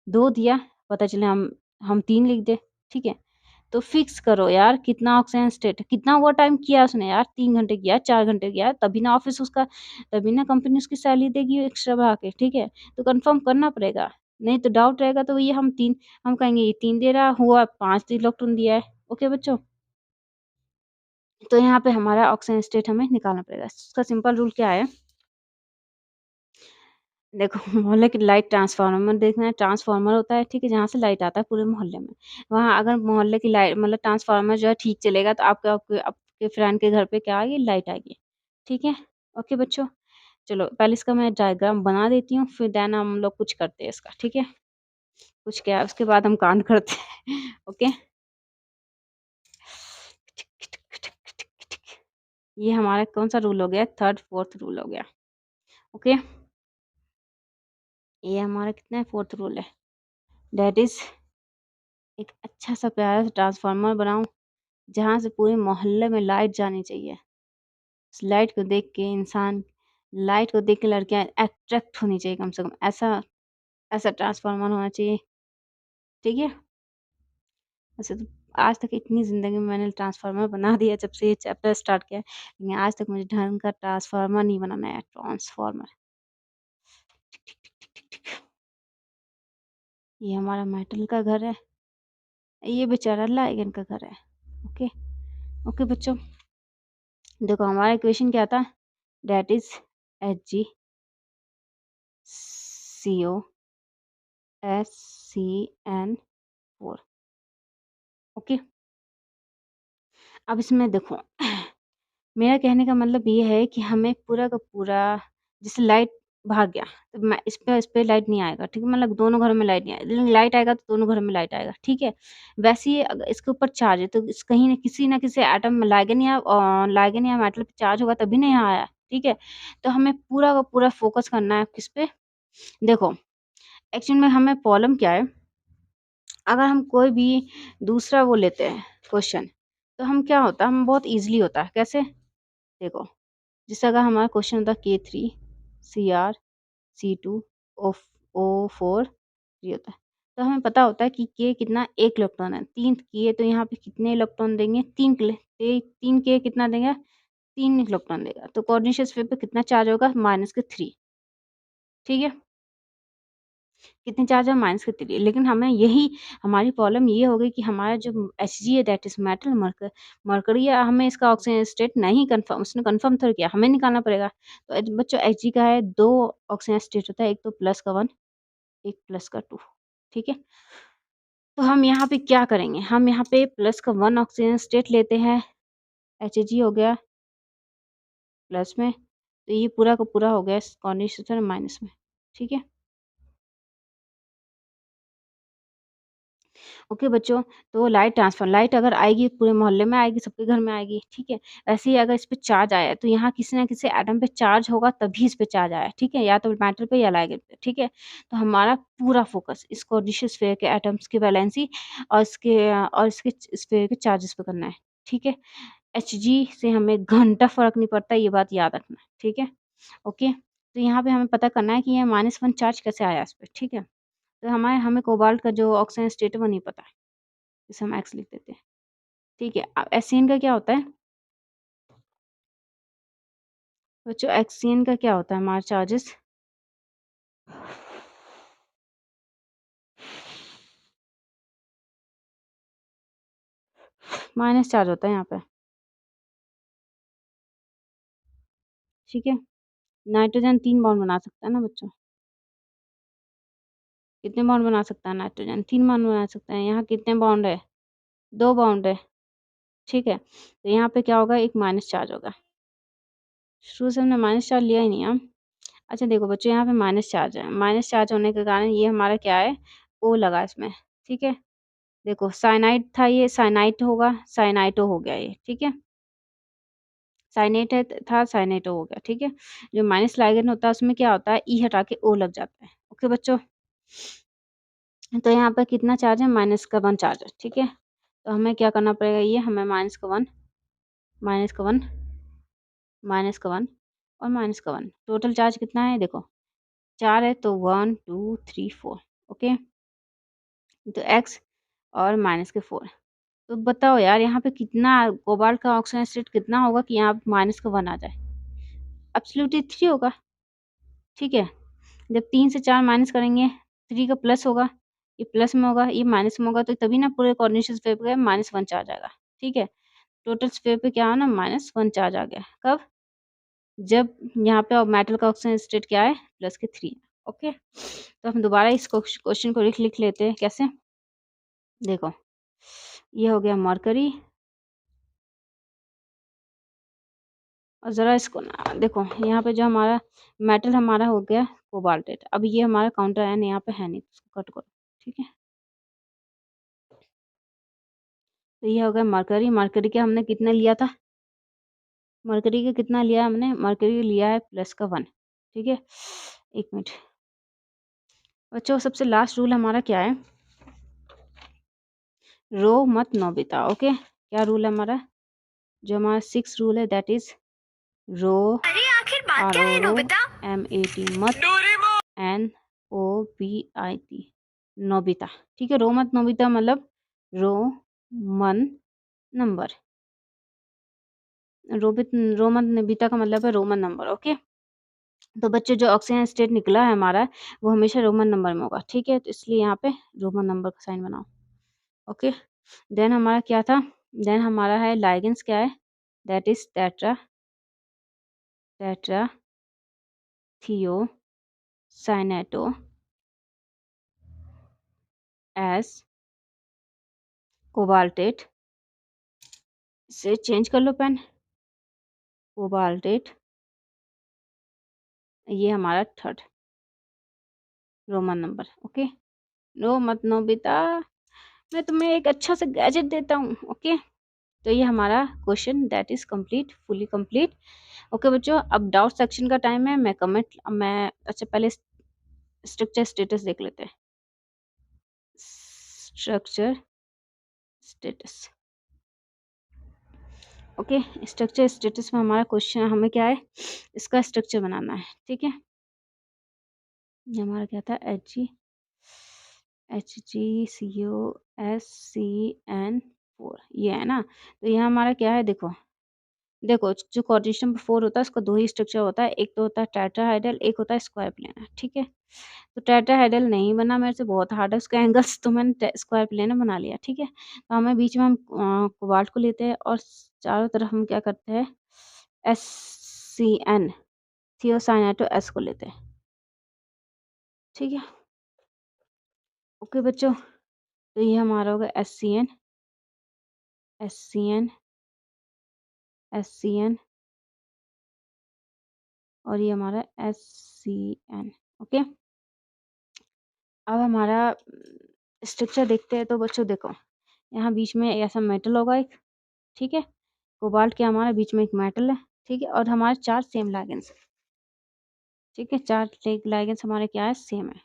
2 दिया, पता चले हम 3 लिख दें, ठीक है? तो फिक्स करो यार कितना ऑक्सीजन स्टेट है, कितना ओवरटाइम किया उसने यार, 3 घंटे किया, 4 घंटे किया, तभी ना ऑफ़िस उसका, तभी ना कंपनी उसकी सैलरी देगी एक्स्ट्रा बढ़ा के, ठीक है? तो कन्फर्म करना पड़ेगा, नहीं तो डाउट रहेगा तो ये हम कहेंगे ये 3 दे रहा हुआ, 5 इलेक्ट्रॉन दिया है। ओके बच्चों? तो यहाँ पे हमारा ऑक्सीजन स्टेट हमें निकालना पड़ेगा। इसका सिंपल रूल क्या है? देखो मोहल्ले की लाइट ट्रांसफार्मर देखना है, ट्रांसफार्मर होता है, ठीक है? जहाँ से लाइट आता है पूरे मोहल्ले में। वहाँ अगर मोहल्ले की लाइट मतलब ट्रांसफार्मर जो है ठीक चलेगा तो आपके आपके आपके फ्रेंड के घर पे क्या आएगी? लाइट आएगी। ठीक है? ओके बच्चों? चलो पहले इसका मैं डायग्राम बना देती हूँ, फिर देन हम लोग कुछ करते हैं इसका, ठीक है? कुछ क्या उसके बाद हम कांड करते हैं। ओके? ये हमारा कौन-सा रूल हो गया? 3rd 4th रूल हो गया। ओके? ये हमारा कितना है? 4th रूल है। दैट इज़ एक अच्छा-सा प्यारा सा ट्रांसफार्मर बनाऊँ जहाँ से पूरे मोहल्ले में लाइट जानी चाहिए। उस लाइट को देख के लड़कियाँ अट्रैक्ट होनी चाहिए कम से कम, ऐसा ऐसा ट्रांसफार्मर होना चाहिए, ठीक है? वैसे तो आज तक इतनी ज़िंदगी में मैंने ट्रांसफार्मर बना दिया जब से ये चैप्टर स्टार्ट किया है, लेकिन आज तक मुझे ढंग का ट्रांसफार्मर नहीं बनाना आया, ट्रांसफार्मर। ये हमारा मेटल का घर है, ये बेचारा लाइगन का घर है। ओके? ओके बच्चों, देखो हमारा इक्वेशन क्या था? That is HgCO4। ओके? अब इसमें देखो मेरा कहने का मतलब ये है कि हमें पूरा का पूरा, जैसे लाइट भाग गया, तो मैं इस पे लाइट नहीं आएगा, ठीक है? मतलब दोनों घरों में लाइट नहीं आएगी, लेकिन लाइट आएगा तो दोनों घरों में लाइट आएगा, ठीक है? वैसे ही अगर इसके ऊपर चार्ज है, तो इस कहीं न किसी एटम में लाइगन या मेटल पे चार्ज होगा तभी ना यहाँ आया, ठीक है? तो हमें पूरा का पूरा फ़ोकस करना है किस पे? देखो, एक्चुअल में हमें प्रॉब्लम क्या है, अगर हम कोई भी दूसरा वो लेते हैं क्वेश्चन, तो हम क्या होता है, हम बहुत ईज़िली होता है, कैसे? देखो, जैसे अगर हमारा क्वेश्चन होता है K3 Cr C2 O O4 ये होता है। तो हमें पता होता है कि K कितना 1 इलेक्ट्रॉन है, 3 K तो यहाँ पे कितने इलेक्ट्रॉन देंगे? 3 K कितना देगा? 3 इलेक्ट्रॉन देगा। तो कोऑर्डिनेशन स्फीयर पे कितना चार्ज होगा? -3 ठीक है? कितने चार्ज है? -3 लेकिन हमें यही हमारी प्रॉब्लम ये हो गई कि हमारा जो Hg है दैट इज़ मेटल मरकरी है, हमें इसका ऑक्सीजन स्टेट नहीं कन्फर्म उसने कन्फर्म थोड़ी किया, हमें निकालना पड़ेगा। तो बच्चों Hg का है 2 ऑक्सीजन स्टेट होता है, एक तो प्लस का 1 एक प्लस का 2 ठीक है? तो हम यहाँ पे क्या करेंगे? हम यहाँ पे प्लस का 1 ऑक्सीजन स्टेट लेते हैं, Hg हो गया प्लस में, तो ये पूरा का पूरा हो गया कंडेंसेशन माइनस में, ठीक है? ओके बच्चों, तो लाइट अगर आएगी पूरे मोहल्ले में आएगी, सबके घर में आएगी, ठीक है? ऐसे ही अगर इस पे चार्ज आया है, तो यहाँ किसी न किसी एटम पे चार्ज होगा तभी इस पे चार्ज आया है, ठीक है? या तो मेटल पे या लाइगैंड पे, ठीक है? तो हमारा पूरा फ़ोकस इस कोऑर्डिनेशन स्फीयर के एटम्स की वैलेंसी और इसके स्फीयर के चार्जेस पे करना है, ठीक है? Hg से हमें घंटा फ़र्क नहीं पड़ता, ये बात याद रखना, ठीक है? ओके, तो यहाँ पे हमें पता करना है कि ये -1 चार्ज कैसे आया इस पे, ठीक है? तो हमें कोबाल्ट का जो ऑक्सीजन स्टेट है वो नहीं पता है, इसे हम एक्स लिख देते हैं, ठीक है? अब एससीएन का क्या होता है? बच्चों एक्ससीएन का क्या होता है हमारा चार्जेस? माइनस चार्ज होता है यहाँ पे, ठीक है? नाइट्रोजन 3 बॉन्ड बना सकता है ना बच्चों? कितने बॉन्ड बना सकता है नाइट्रोजन? 3 बॉन्ड बना सकता है। यहाँ कितने बॉन्ड है? 2 बॉन्ड है, ठीक है? तो यहाँ पे क्या होगा? एक माइनस चार्ज होगा। शुरू से हमने माइनस चार्ज लिया ही नहीं है। अच्छा देखो बच्चों यहाँ पे माइनस चार्ज है, माइनस चार्ज होने के कारण ये हमारा क्या है? O लगा इसमें, ठीक है? देखो साइनाइड था ये, साइनाइट होगा, साइनाइटो हो गया ये, ठीक है? साइनेट है था, साइनेटो हो गया, ठीक है? जो माइनस लाइगैंड होता है उसमें क्या होता है? ई हटा के ओ लग जाता है। ओके बच्चों? तो यहाँ पे कितना चार्ज है? माइनस का 1 चार्ज है, ठीक है? तो हमें क्या करना पड़ेगा ये हमें माइनस का 1 माइनस का 1 माइनस का 1 और माइनस का 1 टोटल चार्ज कितना है देखो 4 है तो 1 2 3 4 ओके? तो एक्स और माइनस के 4 तो बताओ यार यहाँ पे कितना कोबाल्ट का ऑक्सीजन स्टेट कितना होगा कि यहाँ माइनस का 1 आ जाए? एब्सोल्यूटली 3 होगा, ठीक है? जब 3 से 4 माइनस करेंगे 3 का प्लस होगा, ये प्लस में होगा, ये माइनस में होगा तो तभी ना पूरे कोऑर्डिनेशन स्फीयर पे -1 चार्ज आएगा, ठीक है? टोटल स्फीयर पे क्या है ना -1 चार्ज आ गया, कब? जब यहाँ पे मेटल का ऑक्सीजन स्टेट क्या है? प्लस के 3 ओके? तो हम दोबारा इस क्वेश्चन को लिख लेते हैं, कैसे? देखो, ये हो गया मरकरी और ज़रा इसको ना देखो यहाँ पे जो हमारा मेटल हमारा हो गया कोबाल्टेट, अब ये हमारा काउंटर आयन यहाँ पे है नहीं, तो इसको कट करो, ठीक है? तो ये हो गया मरकरी, मरकरी का हमने कितना लिया था? मरकरी का कितना लिया हमने? मरकरी लिया है प्लस का 1, ठीक है? 1 मिनट बच्चों सबसे लास्ट रूल हमारा क्या है? रो मत नोबिता, ओके? क्या रूल है हमारा? जो हमारा 6 रूल है दैट इज़ रो अरे आखिर बात क्या है RORO नोबिता? MAT मत NOBIT नोबिता, ठीक है? रो मत नोबिता मतलब रोमन नंबर, रोमन नोबिता का मतलब है रोमन नंबर, ओके? तो बच्चों जो ऑक्सीजन स्टेट निकला है हमारा वो हमेशा रोमन नंबर में होगा, ठीक है? तो इसलिए यहाँ पे रोमन नंबर का साइन बनाओ, ओके? देन हमारा क्या था? देन हमारा है लाइगेंड्स क्या है? दैट इज़ टेट्रा थियो साइनेटो एस कोबाल्टेट इसे चेंज कर लो पेन कोबाल्टेट ये हमारा थर्ड रोमन नंबर। ओके, रो मत नोबिता, मैं तुम्हें एक अच्छा सा गैजेट देता हूँ। ओके, तो ये हमारा question that is complete, fully complete. Okay बच्चों, अब डाउट सेक्शन का टाइम है। मैं अच्छा पहले स्ट्रक्चर स्टेटस देख लेते हैं। Structure status. Okay, structure status में हमारा क्वेश्चन हमें क्या है, इसका स्ट्रक्चर बनाना है। ठीक है, ये हमारा क्या था, HgCOSCN4, ये है ना। तो ये हमारा क्या है, देखो देखो जो कोऑर्डिनेशन नंबर 4 होता है उसका दो ही स्ट्रक्चर होता है, एक तो होता है टेट्राहाइड्रल, एक होता है स्क्वायर प्लेनर। ठीक है, तो टेट्राहाइड्रल नहीं बना मेरे से, बहुत हार्ड है उसका एंगल्स, तो मैंने स्क्वायर प्लेनर बना लिया। ठीक है, तो हमें बीच में हम कोबाल्ट को लेते हैं और चारों तरफ हम क्या करते हैं, SCN थियोसाइनाटो S को लेते हैं। ठीक है, ओके बच्चों, तो ये हमारा होगा SCN SCN SCN और ये हमारा SCN। ओके, अब हमारा स्ट्रक्चर देखते हैं। तो बच्चों देखो, यहाँ बीच में ऐसा मेटल होगा एक। ठीक है, कोबाल्ट के हमारे बीच में एक मेटल है। ठीक है, और हमारे 4 सेम लाइगेंस। ठीक है, 4 लाइगेंस हमारे क्या है, सेम है।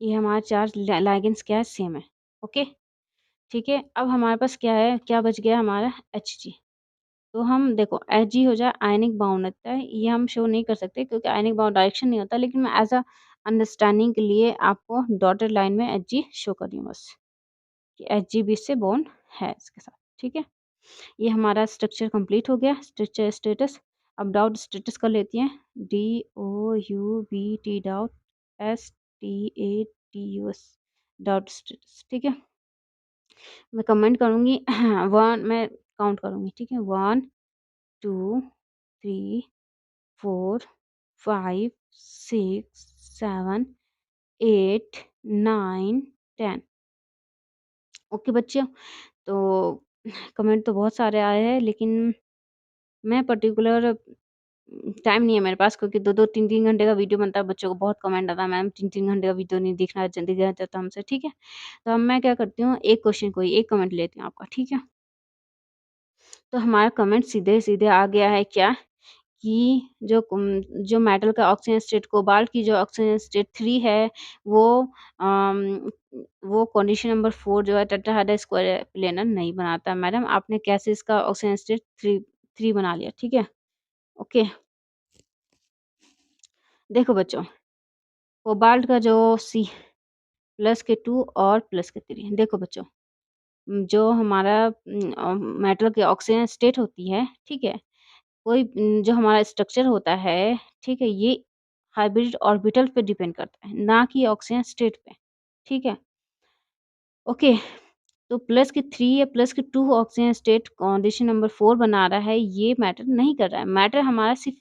ये हमारे 4 लाइगेंस क्या है, सेम है। ओके, ठीक है, अब हमारे पास क्या है, क्या बच गया हमारा, Hg। तो हम देखो Hg हो जाए आयनिक बाउंड रहता है, ये हम शो नहीं कर सकते क्योंकि आयनिक बाउंड डायरेक्शन नहीं होता, लेकिन मैं एज अ अंडरस्टैंडिंग के लिए आपको डॉटेड लाइन में Hg शो कर रही हूँ बस, कि Hg भी इससे बॉन्ड है इसके साथ। ठीक है, ये हमारा स्ट्रक्चर कंप्लीट हो गया, स्ट्रक्चर स्टेटस। अब डाउट स्टेटस कर लेती हैं, DOUBT doubt STATUS doubt status. ठीक है, मैं कमेंट करूँगी वन, मैं काउंट करूँगी। ठीक है, 1 2 3 4 5 6 7 8 9 10। ओके बच्चे, तो कमेंट तो बहुत सारे आए हैं, लेकिन मैं पर्टिकुलर टाइम नहीं है मेरे पास, क्योंकि 2-2 3-3 घंटे का वीडियो बनता है, बच्चों को बहुत कमेंट आता है, मैम 3-3 घंटे का वीडियो नहीं देखना दिया जाता हमसे। ठीक है, तो अब मैं क्या करती हूँ, एक क्वेश्चन को ही एक कमेंट लेती हूँ आपका। ठीक है, तो हमारा कमेंट सीधे-सीधे आ गया है क्या, कि जो मेटल का ऑक्सीजन स्टेट, कोबाल्ट की जो ऑक्सीजन स्टेट 3 है, वो अम, वो कंडीशन नंबर 4 जो है टेट्राहेड्रल स्क्वायर प्लेनर नहीं बनाता। मैडम आपने कैसे इसका ऑक्सीजन स्टेट 3 बना लिया? ठीक है, ओके। देखो बच्चों, कोबाल्ट का जो C प्लस के 2 और प्लस के 3, देखो बच्चों, जो हमारा मेटल की ऑक्सीजन स्टेट होती है, ठीक है, कोई जो हमारा स्ट्रक्चर होता है, ठीक है, ये हाइब्रिड ऑर्बिटल पे डिपेंड करता है, ना कि ऑक्सीजन स्टेट पे। ठीक है, ओके। तो प्लस के 3 या प्लस के 2 ऑक्सीजन स्टेट कंडीशन नंबर 4 बना रहा है, ये मैटर नहीं कर रहा है। मैटर हमारा सिर्फ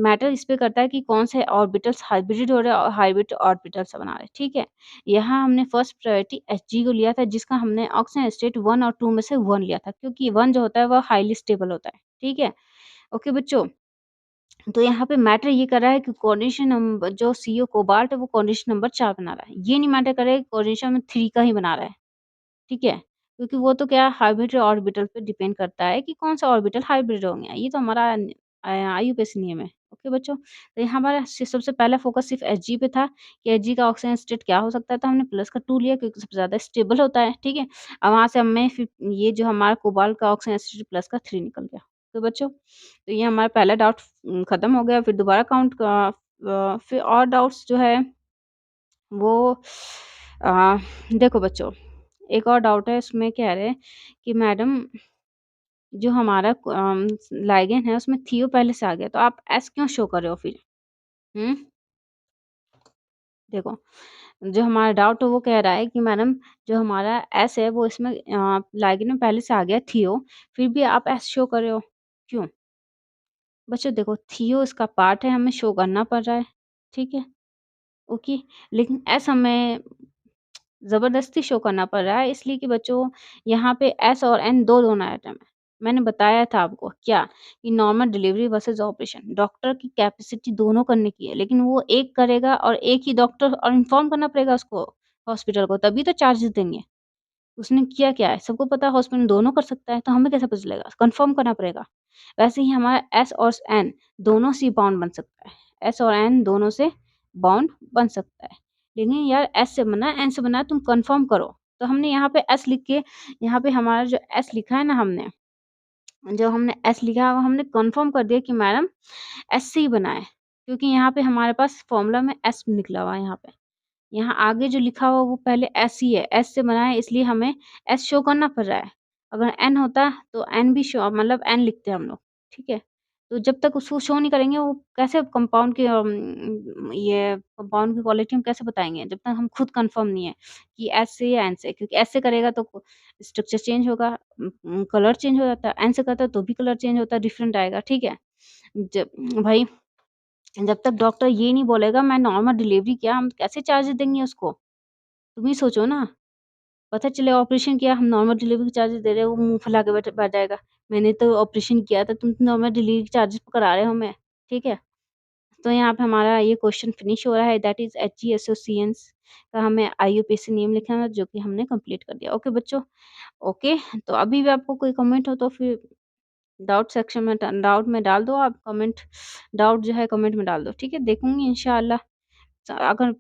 मैटर इस पे करता है कि कौन से ऑर्बिटल्स हाइब्रिड हो रहे हैं और हाइब्रिड ऑर्बिटल्स बना रहे हैं। ठीक है, यहाँ हमने फर्स्ट प्रायोरिटी Hg को लिया था, जिसका हमने ऑक्सीजन स्टेट 1 और 2 में से 1 लिया था, क्योंकि 1 जो होता है वह हाईली स्टेबल होता है। ठीक है, ओके बच्चों, तो यहाँ पे मैटर ये कर रहा है कि कोऑर्डिनेशन नंबर जो CO कोबाल्ट है वो कोऑर्डिनेशन नंबर 4 बना रहा है। ये नहीं मैटर कर रहा है कि कोऑर्डिनेशन नंबर 3 का ही बना रहा है। ठीक है? क्योंकि वो तो क्या हाइब्रिड ऑर्बिटल पे डिपेंड करता है कि कौन-सा ऑर्बिटल हाइब्रिड होंगे। ये तो हमारा आईयूपीएसी नियम है। ओके बच्चों? तो यहाँ हमारा सबसे पहला फ़ोकस सिर्फ़ Hg पे था कि Hg का ऑक्सीजन स्टेट क्या हो सकता है, तो हमने प्लस का 2 लिया क्योंकि सबसे ज़्यादा स्टेबल होता है। ठीक है? अब वहाँ से हमें फिर ये जो हमारा कोबाल्ट का ऑक्सीजन स्टेट प्लस का 3 निकल गया। तो बच्चों, तो ये हमारा पहला डाउट खत्म हो गया। फिर दोबारा काउंट का फिर और डाउट्स जो है वो अ, देखो बच्चों, एक और डाउट है, उसमें कह रहे हैं कि मैडम जो हमारा लाइगेंड है उसमें थियो पहले से आ गया, तो आप एस क्यों शो कर रहे हो फिर? हुँ? देखो, जो हमारा डाउट है वो कह रहा है कि मैडम जो हमारा एस है वो इसमें लाइगेंड में पहले से आ गया थियो, फिर भी आप एस शो कर रहे हो, क्यों? बच्चों देखो, थियो इसका पार्ट है, हमें शो करना पड़ रहा है, ठीक है? ओके। लेकिन एस हमें ज़बरदस्ती शो करना पड़ रहा है, इसलिए कि बच्चों यहाँ पे एस और एन दो दोनों आइटम है। मैंने बताया था आपको क्या कि normal delivery versus operation, doctor की कैपेसिटी दोनों करने की है, लेकिन वो एक करेगा और एक ही डॉक्टर, और इन्फॉर्म करना पड़ेगा उसको, हॉस्पिटल को, तभी तो चार्जेस देंगे। उसने किया क्या है? सबको पता है हॉस्पिटल दोनों कर सकता है, तो हमें कैसे पता चलेगा? कन्फर्म करना पड़ेगा। वैसे ही हमारा एस और एन दोनों से बाउंड बन सकता है। एस और एन दोनों से बाउंड बन सकता है। लेकिन यार एस से बना है, एन से बना है, तुम कन्फर्म करो। तो हमने यहाँ पे एस लिख के, यहाँ पे हमारा जो एस लिखा है ना हमने, जो हमने एस लिखा है वो हमने कन्फर्म कर दिया कि मैडम एस से ही बना है। क्योंकि यहाँ पे हमारे पास फ़ॉर्मूला में एस निकला हुआ है यहाँ पे। यहाँ आगे जो लिखा हुआ वो पहले एस ही है, एस से बना है, इसलिए हमें एस शो करना पड़ रहा है। अगर एन होता तो एन भी शो, मतलब एन लिखते हम लोग, ठीक है? तो जब तक उसको शो नहीं करेंगे वो कैसे कंपाउंड के ये कंपाउंड की क्वालिटी हम कैसे बताएँगे? जब तक हम खुद कन्फर्म नहीं है कि एस से या एन से, क्योंकि एस से करेगा तो स्ट्रक्चर चेंज होगा, कलर चेंज हो जाता है, एन से करता है तो भी कलर चेंज होता है, डिफरेंट आएगा, ठीक है? जब भाई जब तक डॉक्टर ये नहीं बोलेगा मैं नॉर्मल डिलीवरी किया, हम कैसे चार्जेस देंगे उसको? तुम ही सोचो ना। पता चले ऑपरेशन किया, हम नॉर्मल डिलीवरी के चार्जेस दे रहे हैं, वो मुँह फुला के बैठ जाएगा। मैंने तो ऑपरेशन किया था, तुम तो नॉर्मल डिलीवरी के चार्जेस करा रहे हो हमें, ठीक है? तो यहाँ पे हमारा ये क्वेश्चन फिनिश हो रहा है, दैट इज़ एचजी एसोसिएशंस का हमें आईयूपीएसी नेम लिखना है, जो कि हमने कंप्लीट कर दिया। ओके बच्चों, ओके। तो अभी भी आपको कोई कमेंट हो तो फिर डाउट सेक्शन में डाउट में डाल दो आप कमेंट, डाउट जो है कमेंट में डाल दो, ठीक है? देखूँगी इंशाअल्लाह। अगर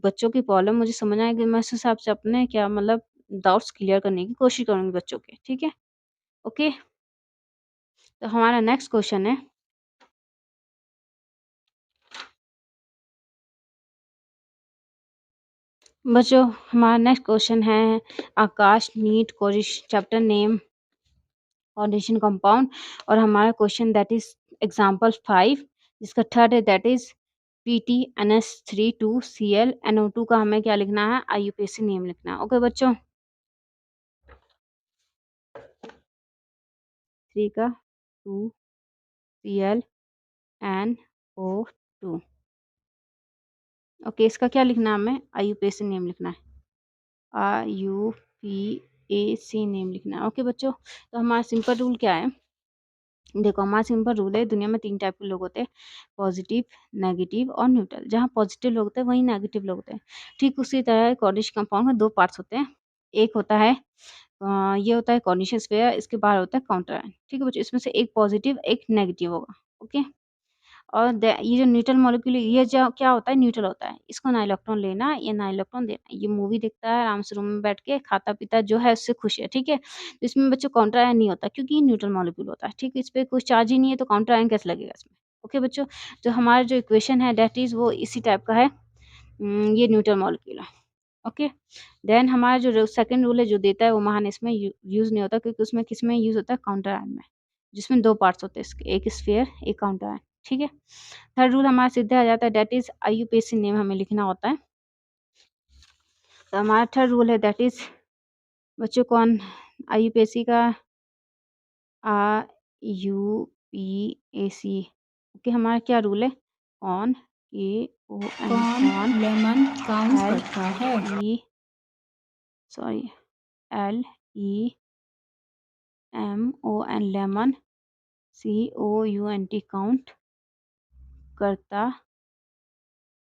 बच्चों की प्रॉब्लम मुझे समझ आएगी, मैं उस हिसाब से अपने क्या मतलब डाउट्स क्लियर करने की कोशिश करूँगी बच्चों के, ठीक है? ओके, तो हमारा नेक्स्ट क्वेश्चन है, बच्चों हमारा नेक्स्ट क्वेश्चन है, आकाश नीट कोरिश चैप्टर नेम फाउंडेशन कंपाउंड, और हमारा क्वेश्चन दैट इज एग्जांपल 5, जिसका थर्ड है दैट इज PTNS32Cl NO2 का हमें क्या लिखना है? आईयूपीएसी नेम लिखना है। ओके बच्चों, 3 का 2ClNO2। ओके, इसका क्या लिखना है? हमें आईयूपीएसी नेम लिखना है। आईयूपीएसी नेम लिखना है। ओके बच्चों, तो हमारा सिंपल रूल क्या है? देखो हमारा सिंपल रूल है, दुनिया में 3 टाइप के लोग होते हैं, पॉजिटिव, नेगेटिव और न्यूट्रल। जहाँ पॉजिटिव लोग होते हैं वहीं नेगेटिव लोग होते हैं। ठीक उसी तरह कोऑर्डिनेशन कंपाउंड में 2 पार्ट्स होते हैं। एक होता है ये होता है कोऑर्डिनेशन स्फीयर, इसके बाहर होता है काउंटर आयन। ठीक है बच्चों, इसमें से एक पॉजिटिव, एक नेगेटिव होगा। ओके, और ये जो न्यूट्रल मॉलिक्यूल है, ये जो क्या होता है? न्यूट्रल होता है। इसको ना इलेक्ट्रॉन लेना है, या ना इलेक्ट्रॉन देना है। ये मूवी देखता है आराम से रूम में बैठ के, खाता-पीता जो है उससे खुश है, ठीक है? तो इसमें बच्चों काउंटर आयन नहीं होता, क्योंकि ये न्यूट्रल मॉलिक्यूल होता है, ठीक है? इस पे कोई चार्ज ही नहीं है, तो काउंटर आयन कैसे लगेगा इसमें? ओके बच्चों, तो हमारा जो इक्वेशन है दैट इज़ वो इसी टाइप का है। ये न्यूट्रल मॉलिक्यूल है। ओके, देन हमारा जो सेकंड रूल है जो देता है वो महान इसमें यूज़ नहीं होता, क्योंकि उसमें किसमें यूज़ होता है? काउंटर आयन में, जिसमें 2 पार्ट्स होते हैं इसके, एक स्फीयर, एक काउंटर आयन, ठीक है? थर्ड रूल हमारा सीधे आ जाता है, दैट इज़ आईयूपीएसी नेम हमें लिखना होता है। तो हमारा थर्ड रूल है दैट इज़ बच्चों कौन? आईयूपीएसी का आईयूपीएसी। ओके, हमारा क्या रूल है? कौन, KON, कौन कौन, लेमन काउंट एल करता है? E sorry LEMON lemon, COUNT count करता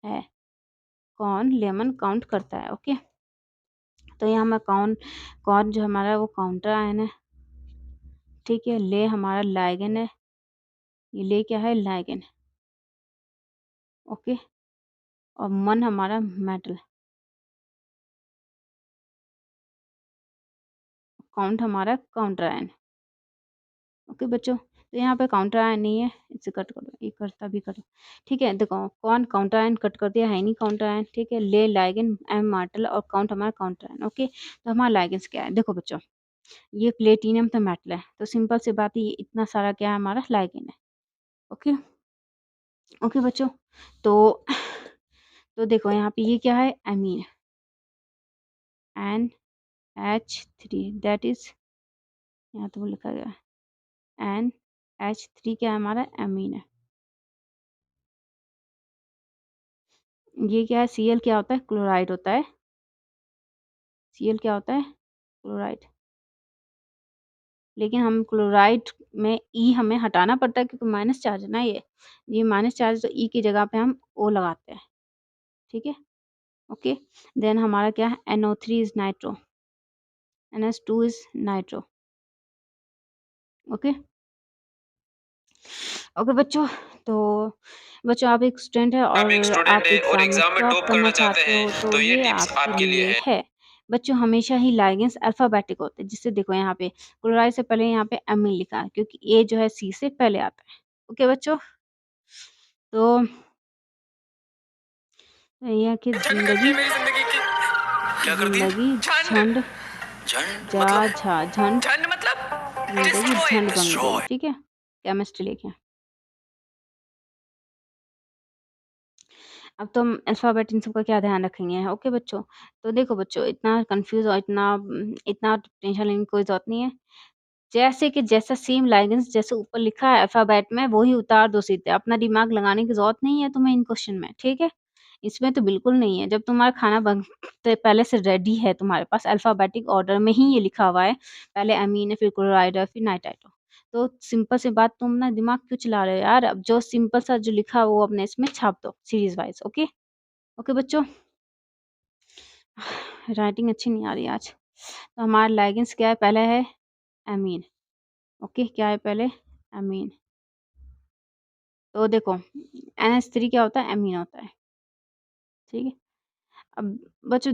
है। कौन लेमन काउंट करता है। ओके, तो यहाँ हमें कौन जो हमारा वो काउंटर आयन है, ठीक है? ले हमारा लाइगेन है, ये ले क्या है? लाइगेन। ओके, और मन हमारा मेटल, काउंट हमारा काउंटर आयन। ओके बच्चों, तो यहाँ पे काउंटर आयन नहीं है, इसे कट कर दो, ये करता भी कट। ठीक है, देखो कौन काउंटर आयन कट कर दिया, है नहीं काउंटर आयन, ठीक है? ले लाइगेन एम मेटल, और काउंट हमारा काउंटर आयन। ओके, तो हमारा लाइगेंस क्या है? देखो बच्चों, ये प्लेटिनम तो मेटल है, तो सिंपल सी बात है, ये इतना सारा क्या है? हमारा लाइगेन है। ओके, ओके बच्चों, तो तो देखो यहाँ पे ये क्या है? एमीन, NH3, दैट इज, यहाँ तो लिखा गया NH3 क्या है? हमारा एमीन है। ये क्या है, Cl क्या होता है, क्लोराइड होता है। Cl क्या होता है, क्लोराइड। लेकिन हम क्लोराइड में ई हमें हटाना पड़ता है क्योंकि माइनस चार्ज है ना ये माइनस चार्ज, तो ई की जगह पे हम ओ लगाते हैं, ठीक है। ओके, देन हमारा क्या है, NO3 is nitro, NH2 is nitro. Okay okay बच्चों, तो बच्चों आप एक स्टूडेंट है आप एक और स्टूडेंट आप है और एग्जाम में एग्जाम में टॉप टॉप करना करना चाहते चाहते हो, हैं तो तो ये ये टिप्स आपके आपके लिए लिए है। है। बच्चों हमेशा ही लाइगेंस अल्फाबेटिक होते हैं, जिससे देखो यहाँ पे क्लोराइड से पहले यहाँ पे एमीन लिखा है क्योंकि ए जो है सी से पहले आता है। ओके बच्चों, तो यह कि झंड करती जिंदगी है मेरी जिंदगी की। क्या करती है? जिंदगी झंड। झंड झंड जा मतलब? झा झंड, झंड मतलब जिंदगी डिस्ट्रॉय। झंड बन गई, डिस्ट्रॉय। ठीक है। केमिस्ट्री लिखे। अब तो हम अल्फ़ाबेट इन सब का क्या ध्यान रखेंगे, ओके बच्चों। तो देखो बच्चों, इतना कन्फ्यूज़ और इतना टेंशन लेने की कोई ज़रूरत नहीं है। जैसे कि जैसा सेम लाइगेंस जैसे ऊपर लिखा है अल्फ़ाबेट में, वही उतार दो सीधे। अपना दिमाग लगाने की ज़रूरत नहीं है तुम्हें इन क्वेश्चन में, ठीक है? इसमें तो बिल्कुल नहीं है। जब तुम्हारा खाना बनते पहले से रेडी है, तुम्हारे पास अल्फ़ाबेटिक ऑर्डर में ही ये लिखा हुआ है, पहले अमीन है, फिर क्लोराइड है, फिर नाइट्राइट है। तो सिंपल सी बात, तुम ना दिमाग क्यों चला रहे हो यार? अब जो सिंपल सा जो लिखा है वो अपने इसमें छाप दो सीरीज़ वाइज़, ओके? ओके बच्चों, राइटिंग अच्छी नहीं आ रही आज। तो हमारा लाइगेंस क्या है, पहले है एमीन, ओके? क्या है पहले? एमीन। तो देखो NH3 क्या होता है, एमीन होता है, ठीक है। अब बच्चों,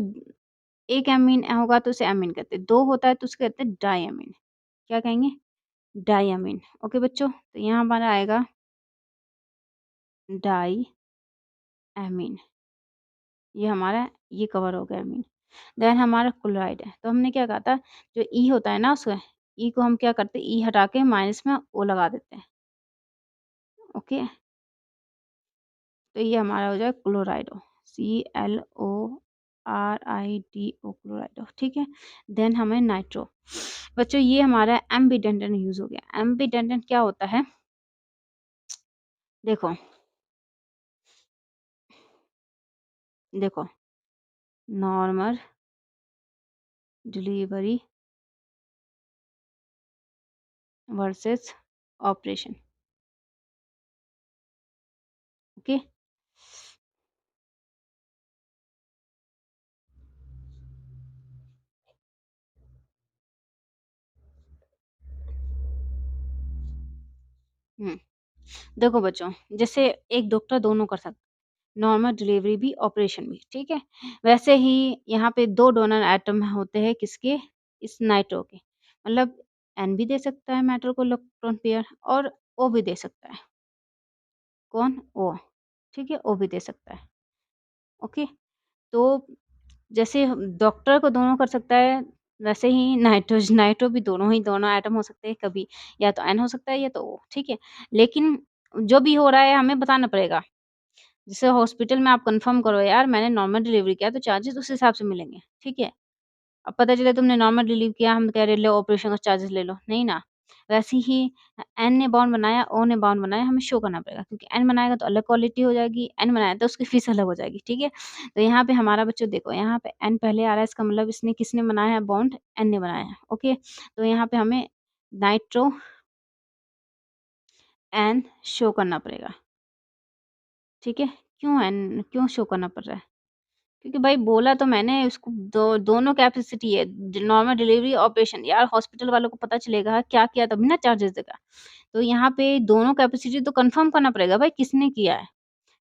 एक एमीन होगा तो उसे एमीन कहते हैं, दो होता है तो उसे कहते हैं डायमीन। क्या कहेंगे, डायमीन। ओके बच्चों, तो यहाँ हमारा आएगा डाई एमीन। ये हमारा ये कवर हो गया एमीन। देन हमारा क्लोराइड है, तो हमने क्या कहा था, जो ई होता है ना उसका, ई को हम क्या करते हैं, ई हटा के माइनस में ओ लगा देते हैं, ओके। तो ये हमारा हो जाएगा क्लोराइडो, CLORIDO, क्लोराइडो, ठीक है। देन हमें नाइट्रो। बच्चों ये हमारा एम्बीडेंटेंट यूज हो गया। एम्बीडेंटेंट क्या होता है, देखो देखो, normal delivery versus operation, okay. देखो बच्चों, जैसे एक डॉक्टर दोनों कर सकता, नॉर्मल डिलीवरी भी ऑपरेशन भी, ठीक है। वैसे ही यहाँ पे दो डोनर एटम होते हैं, किसके, इस नाइट्रो के। मतलब एन भी दे सकता है मेटल को इलेक्ट्रॉन पेयर, और ओ भी दे सकता है। कौन, ओ, ठीक है, ओ भी दे सकता है, ओके। तो जैसे डॉक्टर को दोनों कर सकता है, वैसे ही नाइट्रो भी दोनों एटम हो सकते हैं कभी, या तो एन हो सकता है या तो ओ, ठीक है। लेकिन जो भी हो रहा है हमें बताना पड़ेगा। जैसे हॉस्पिटल में आप कंफर्म करो यार मैंने नॉर्मल डिलीवरी किया, तो चार्जेस उस हिसाब से मिलेंगे, ठीक है। अब पता चले तुमने नॉर्मल डिलीवरी किया, हम कह रहे लो ऑपरेशन का चार्जेस ले लो, नहीं ना। वैसे ही एन ने बाउंड बनाया, ओ ने बाउंड बनाया, हमें शो करना पड़ेगा क्योंकि एन बनाएगा तो अलग क्वालिटी हो जाएगी, एन बनाया तो उसकी फीस अलग हो जाएगी, ठीक है। तो यहाँ पे हमारा बच्चों देखो, यहाँ पे एन पहले आ रहा है, इसका मतलब इसने किसने बनाया है बॉन्ड, एन ने बनाया है, ओके। तो यहाँ पे हमें नाइट्रो एन शो करना पड़ेगा, ठीक है। क्यों एन क्यों शो करना पड़ रहा है, क्योंकि भाई बोला तो मैंने उसको, दोनों कैपेसिटी है, नॉर्मल डिलीवरी ऑपरेशन, यार हॉस्पिटल वालों को पता चलेगा क्या किया तभी ना चार्जेस देगा। तो यहाँ पे दोनों कैपेसिटी तो कंफर्म करना पड़ेगा भाई किसने किया है,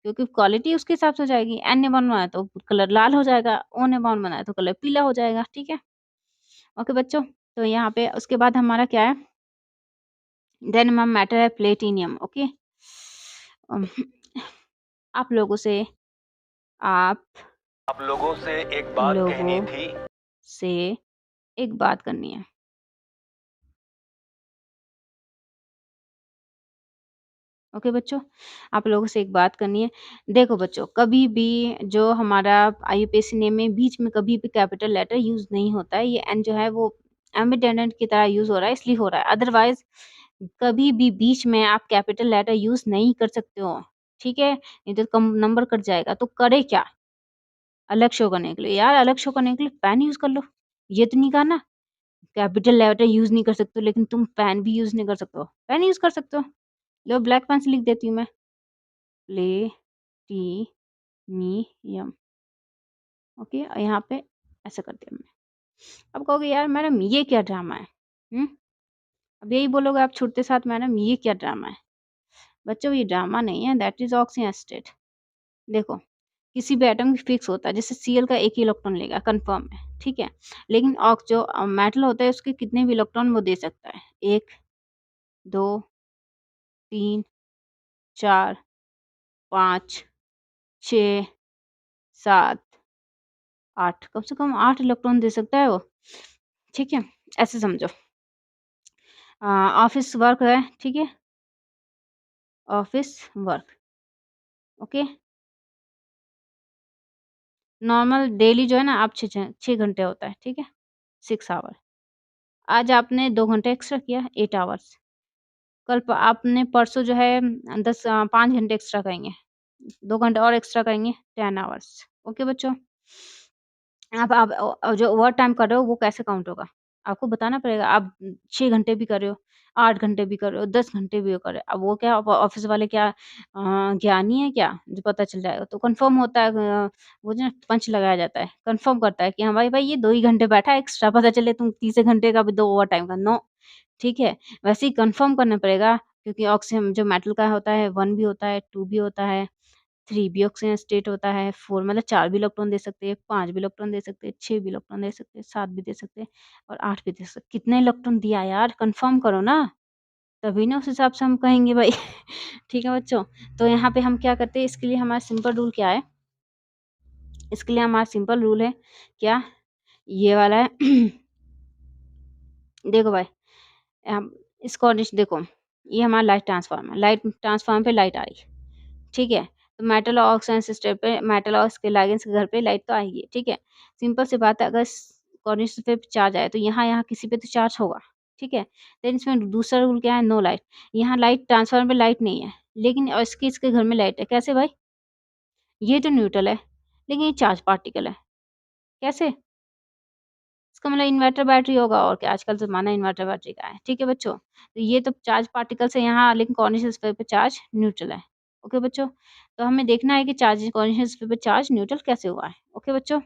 क्योंकि क्वालिटी उसके हिसाब से हो जाएगी। एन ने बनवाया तो कलर लाल हो जाएगा, ओ ने बाउंड बनाया तो कलर पीला हो जाएगा, ठीक है। ओके बच्चों, तो यहाँ पे उसके बाद हमारा क्या है, देन हमारा मैटर है प्लेटिनियम, ओके। अम, आप लोगों से आप आप लोगों से एक बात कहनी लोगों थी। से एक बात करनी है, ओके बच्चों। आप लोगों से एक बात करनी है। देखो बच्चों, कभी भी जो हमारा आईयूपीएसी नेम में बीच में कभी भी कैपिटल लेटर यूज़ नहीं होता है। ये एन जो है वो एम्बिडेंडेंट की तरह यूज़ हो रहा है, इसलिए हो रहा है। अदरवाइज़ कभी भी बीच में आप कैपिटल लेटर यूज़ नहीं कर सकते हो। ठीक है? नहीं तो कम नंबर कट जाएगा। तो करे क्या? अलग शो करने के लिए, यार अलग शो करने के लिए पेन यूज़ कर लो। ये तो नहीं कहा ना, कैपिटल लेटर यूज़ नहीं कर सकते हो, लेकिन तुम पेन भी यूज़ नहीं कर सकते हो। पेन यूज़ कर सकते हो। लो ब्लैक पेन से लिख देती हूँ मैं। प्लेटिनियम। ओके, और यहाँ पे ऐसा कर दिया मैंने। अब कहोगे यार मैडम ये क्या ड्रामा है? हुँ? अब यही बोलोगे आप छूटते साथ, मैडम ये क्या ड्रामा है? बच्चों ये ड्रामा नहीं है, दैट इज़ ऑक्सीजन एसिटेट। देखो, किसी भी एटम फिक्स होता है, जैसे Cl का एक ही इलेक्ट्रॉन लेगा, कन्फर्म है, ठीक है? लेकिन जो मेटल होता है उसके कितने भी इलेक्ट्रॉन वो दे सकता है। 1, 2, 3, 4, 5, 6, 7, 8, कम से कम 8 इलेक्ट्रॉन दे सकता है वो, ठीक है? ऐसे समझो। ऑफ़िस वर्क है, ठीक है? Office work, okay? Normal daily जो है ना आप 6 घंटे होता है, ठीक है? 6 आवर। आज आपने 2 घंटे एक्स्ट्रा किया, 8 आवर्स। कल प आपने परसों जो है 5 घंटे एक्स्ट्रा करेंगे, 2 घंटे और एक्स्ट्रा करेंगे, 10 आवर्स। ओके बच्चों? आप जो ओवरटाइम कर रहे हो वो कैसे काउंट होगा? आपको बताना पड़ेगा। आप 6 घंटे भी कर रहे हो, 8 घंटे भी कर रहे हो, 10 घंटे भी कर रहे हो। अब वो क्या ऑफ़िस वाले क्या ज्ञानी है क्या जो पता चल जाएगा? तो कन्फर्म होता है वो जो पंच लगाया जाता है, कन्फर्म करता है कि हाँ भाई ये 2 ही घंटे बैठा है एक्स्ट्रा, पता चले तुम तीसरे घंटे का भी दो ओवरटाइम का, नो। ठीक है? वैसे ही कन्फर्म करना पड़ेगा क्योंकि ऑक्सीजन जो मेटल का होता है 1 भी होता है, 2 भी होता है, 3 भी ऑक्सीजन स्टेट होता है, 4 मतलब 4 भी इलेक्ट्रॉन दे सकते हैं, 5 भी इलेक्ट्रॉन दे सकते हैं, 6 भी इलेक्ट्रॉन दे सकते हैं, 7 भी दे सकते हैं और 8 भी दे सकते हैं। कितने इलेक्ट्रॉन दिया यार कन्फर्म करो ना, तभी ना उस हिसाब से हम कहेंगे भाई। ठीक है बच्चों? तो यहाँ पे हम क्या करते हैं इसके लिए हमारा सिंपल रूल क्या है? इसके लिए हमारा सिंपल रूल है क्या? ये वाला है। देखो भाई हम इसको देखो, ये हमारा लाइट ट्रांसफार्मर, लाइट ट्रांसफार्मर पे लाइट आ रही है। ठीक है? तो मेटल और ऑक्सीजन सिस्टम पे मेटल और उसके लिगेंड्स के घर पे लाइट तो आएगी, ठीक है? सिंपल सी बात है अगर कॉर्निश पे चार्ज आए तो यहाँ किसी पे तो चार्ज होगा, ठीक है? देन इसमें दूसरा रूल क्या है नो लाइट। यहाँ लाइट ट्रांसफार्मर में लाइट नहीं है, लेकिन इसके घर में लाइट है। कैसे भाई? ये तो न्यूट्रल है, लेकिन ये चार्ज पार्टिकल है। कैसे? इसका मतलब इन्वर्टर बैटरी होगा और क्या आजकल ज़माना इन्वर्टर बैटरी का है। ठीक है बच्चों? तो ये तो चार्ज पार्टिकल्स है यहाँ लेकिन कॉर्निशल स्फीयर पे चार्ज न्यूट्रल है। ओके बच्चों? तो हमें देखना है कि चार्ज कॉर्निशल स्फीयर पे चार्ज न्यूट्रल कैसे हुआ है। ओके बच्चों?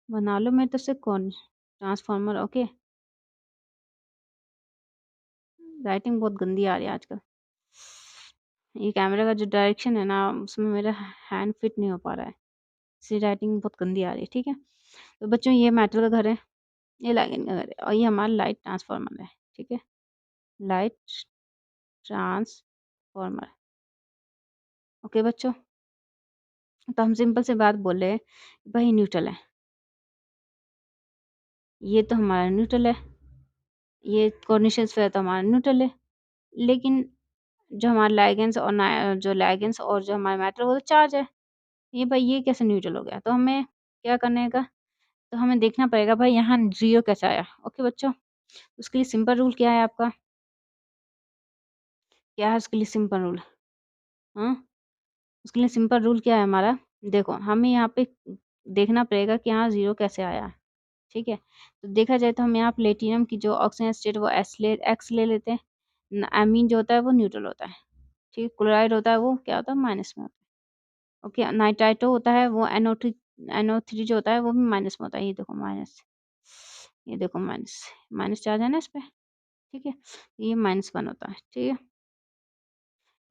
बना लो मेरे तरफ से कौन ट्रांसफार्मर ओके? राइटिंग बहुत गंदी आ रही है आजकल। ये कैमरे का जो डायरेक्शन है ना उसमें मेरा हैंड फिट नहीं हो पा रहा है। इसलिए राइटिंग बहुत गंदी आ रही है। ठीक है? तो बच्चों ये मेटल का घर है, ये लाइगेंड का घर है और ये हमारा लाइट ट्रांसफार्मर है। ठीक है? Light transformer. ओके बच्चों? तो हम सिंपल सी बात बोल रहे हैं, वही न्यूट्रल है। ये तो हमारा न्यूट्रल है। ये कॉर्निशल स्फीयर तो हमारा न्यूट्रल है। लेकिन जो हमारा लाइगेंड्स और जो लाइगेंड्स और जो हमारा मेटल वो तो चार्ज है। ये भाई ये कैसे न्यूट्रल हो गया? तो हमें क्या करने का? तो हमें देखना पड़ेगा भाई यहाँ 0 कैसे आया? ओके बच्चों? उसके लिए सिंपल रूल क्या है आपका? क्या है उसके लिए सिंपल रूल? हाँ? उसके लिए सिंपल रूल क्या है हमारा? देखो हमें यहाँ पे देखना पड़ेगा कि यहाँ 0 कैसे आया? ठीक है? तो देखा जाए तो हम यहाँ प्लेटिनम की जो ऑक्सीजन स्टेट वो एक्स ले लेते हैं। एमीन जो होता है वो न्यूट्रल होता है। ठीक है? क्लोराइड होता है वो क्या होता है? माइनस में होता है। ओके? नाइट्राइटो होता है वो NO3 जो होता है वो भी माइनस में होता है। ये देखो माइनस, ये देखो माइनस, माइनस चार्ज है ना इस पे। ठीक है? ये -1 होता है। ठीक है?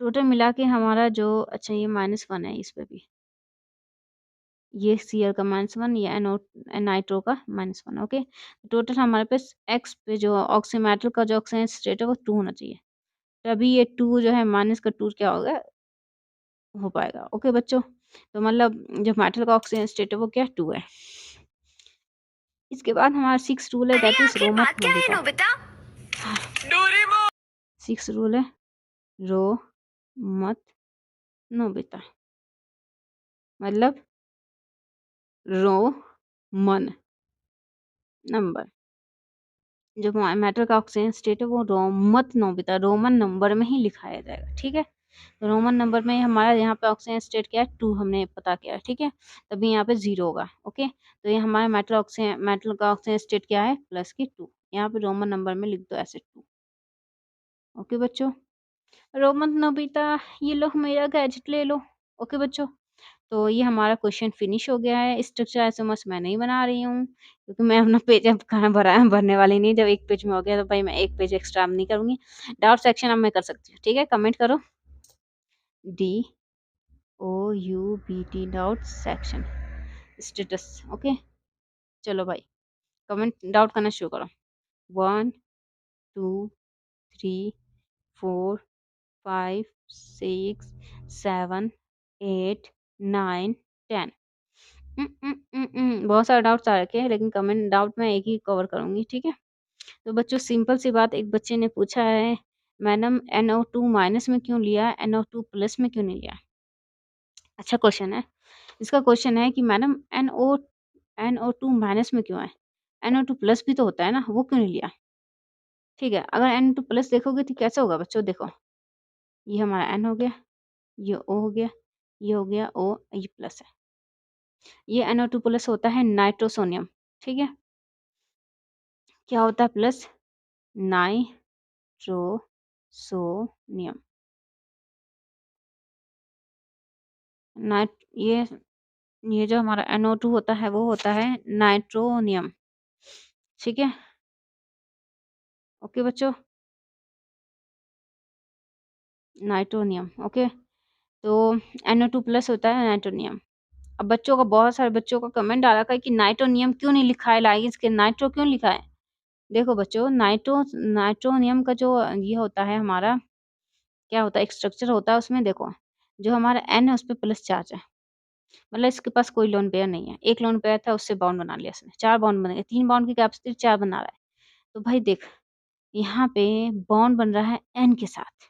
टोटल मिला के हमारा जो अच्छा ये -1 है इस पे भी। ये Cl का -1 ये नाइट्रो का -1 ओके। टोटल हमारे पास एक्स पे जो ऑक्सीमेटल का जो ऑक्सीजन स्टेट है वो 2 होना चाहिए। तभी ये 2 जो है माइनस का 2 क्या होगा? हो पाएगा। ओके बच्चों? तो मतलब जो मेटल का ऑक्सीजन स्टेट है वो क्या 2 है। इसके बाद हमारा 6th रूल है अरे दैट इज़ आखिर रो मत बात क्या है Nobita. Nobita? Doraemon. 6th rule है रो मत नोबिता। मतलब रो मन नंबर। जो मेटल का ऑक्सीजन स्टेट है वो रोमन नंबर में ही लिखाया जाएगा, ठीक है। तो रोमन नंबर में हमारा यहाँ पे ऑक्सीजन स्टेट क्या है 2 हमने पता किया, ठीक है। तभी यहाँ पे 0 होगा, ओके। तो ये हमारा मेटल का ऑक्सीजन स्टेट क्या है प्लस की 2, यहाँ पे रोमन नंबर में लिख दो ऐसे 2, ओके बच्चों। रोमन नोबिता ये लो मेरा गैजेट ले लो, ओके बच्चों। तो ये हमारा क्वेश्चन फिनिश हो गया है। स्ट्रक्चर एसएमएस मैं नहीं बना रही हूँ क्योंकि मैं अपना पेज अब कहाँ भरने वाली नहीं। जब एक पेज में हो गया तो भाई मैं एक पेज एक्स्ट्रा अब नहीं करूँगी। डाउट सेक्शन अब मैं कर सकती हूँ, ठीक है। कमेंट करो DOUBT doubt section status, okay. चलो भाई कमेंट डाउट करना शुरू करो। 1 2 3 4 5 6 7 8 9 10। बहुत सारे डाउट्स आ रखे हैं लेकिन कमेंट डाउट मैं एक ही कवर करूँगी, ठीक है। तो बच्चों सिंपल सी बात, एक बच्चे ने पूछा है मैडम NO2 माइनस में क्यों लिया, NO2 प्लस में क्यों नहीं लिया। अच्छा क्वेश्चन है। इसका क्वेश्चन है कि मैडम NO2 माइनस में क्यों है, NO2 प्लस भी तो होता है ना, वो क्यों नहीं लिया। ठीक है, अगर NO2 प्लस देखोगे तो कैसे होगा बच्चों, देखो ये हमारा N हो गया, ये O हो गया, ये हो गया O, ये प्लस है। ये NO2 प्लस होता है नाइट्रोसोनियम, ठीक है। क्या होता है प्लस, नाइट्रोसोनियम। नाइट ये जो हमारा NO2 होता है वो होता है नाइट्रोनियम, ठीक है। ओके बच्चों, नाइट्रोनियम, ओके। तो NO2 प्लस होता है नाइट्रोनियम। अब बच्चों का, बहुत सारे बच्चों का कमेंट आ रखा है कि नाइट्रोनियम क्यों नहीं लिखा है, लाइक इसके नाइट्रो क्यों लिखा है। देखो बच्चों, नाइट्रोनियम का जो ये होता है हमारा, क्या होता है स्ट्रक्चर होता है उसमें, देखो जो हमारा N है उस पे प्लस चार्ज है, मतलब इसके पास कोई लोन पेयर नहीं है। एक लोन पेयर था उससे बॉन्ड बना लिया इसने, 4 बॉन्ड बन गए, 3 बॉन्ड की कैपेसिटी 4 बना रहा है। तो भाई देख यहाँ पे बॉन्ड बन रहा है N के साथ,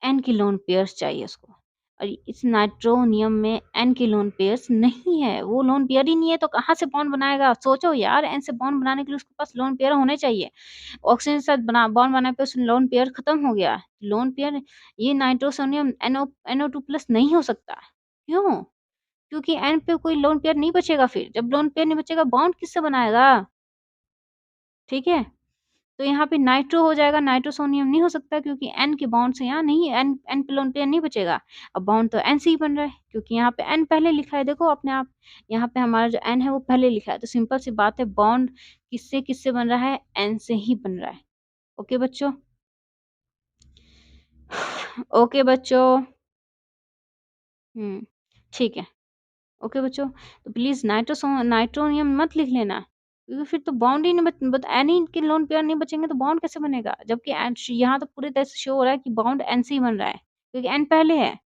N की लोन पेयर्स चाहिए उसको, और इस नाइट्रोनियम में N की लोन पेयर्स नहीं है, वो लोन पेयर ही नहीं है तो कहाँ से बॉन्ड बनाएगा। सोचो यार, N से बॉन्ड बनाने के लिए उसके पास लोन पेयर होने चाहिए। ऑक्सीजन के साथ बॉन्ड बनाने पे उस लोन पेयर खत्म हो गया। लोन पेयर ये नाइट्रोसोनियम NO2 प्लस नहीं हो सकता। क्यों? क्योंकि N पे कोई लोन पेयर नहीं बचेगा, फिर जब लोन पेयर नहीं बचेगा बॉन्ड किससे बनाएगा, ठीक है। तो यहाँ पे नाइट्रो हो जाएगा, नाइट्रोसोनियम नहीं हो सकता क्योंकि N के बॉन्ड से यहाँ नहीं, N पे लोन पेयर नहीं बचेगा। अब बॉन्ड तो N से ही बन रहा है क्योंकि यहाँ पे N पहले लिखा है, देखो अपने आप यहाँ पे हमारा जो N है वो पहले लिखा है। तो सिंपल सी बात है, बॉन्ड किससे किससे बन रहा है, N से ही बन रहा है। ओके बच्चों, ओके बच्चों, ठीक है। ओके बच्चों, तो प्लीज़ नाइट्रोनियम मत लिख लेना क्योंकि फिर तो बॉन्ड ही नहीं एनी के लोन पेयर नहीं बचेंगे तो बॉन्ड कैसे बनेगा। जबकि यहाँ तो पूरी तरह से शो हो रहा है कि बॉन्ड N से ही बन रहा है क्योंकि N पहले है।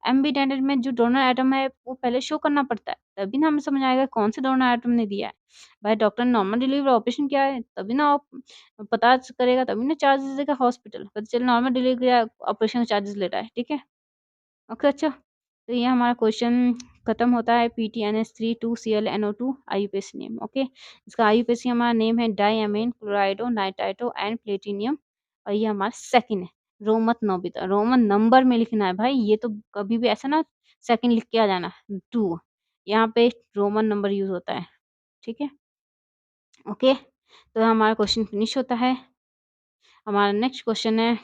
एम्बिडेंटेड में जो डोनर एटम है वो पहले शो करना पड़ता है, तभी ना हमें समझ आएगा कौन से डोनर एटम ने दिया है। भाई डॉक्टर नॉर्मल डिलीवरी ऑपरेशन क्या है तभी ना आप पता करेगा, तभी ना चार्जेस देगा हॉस्पिटल, पता चले नॉर्मल डिलीवरी ऑपरेशन का चार्जेस ले रहा है, ठीक है। ओके अच्छा, तो ये हमारा क्वेश्चन खत्म होता है। PTNS3 2Cl NO2 IUPAC name, okay. इसका आईयूपीएसी हमारा नेम है डाईएमीन क्लोराइडो नाइट्राइटो एंड प्लेटिनियम, और ये हमारा सेकंड है। रोमन नोबिता, रोमन नंबर में लिखना है भाई, ये तो कभी भी ऐसा ना सेकंड लिख के आ जाना 2, यहाँ पे रोमन नंबर यूज होता है, ठीक है। ओके, तो हमारा क्वेश्चन फिनिश होता है। हमारा नेक्स्ट क्वेश्चन है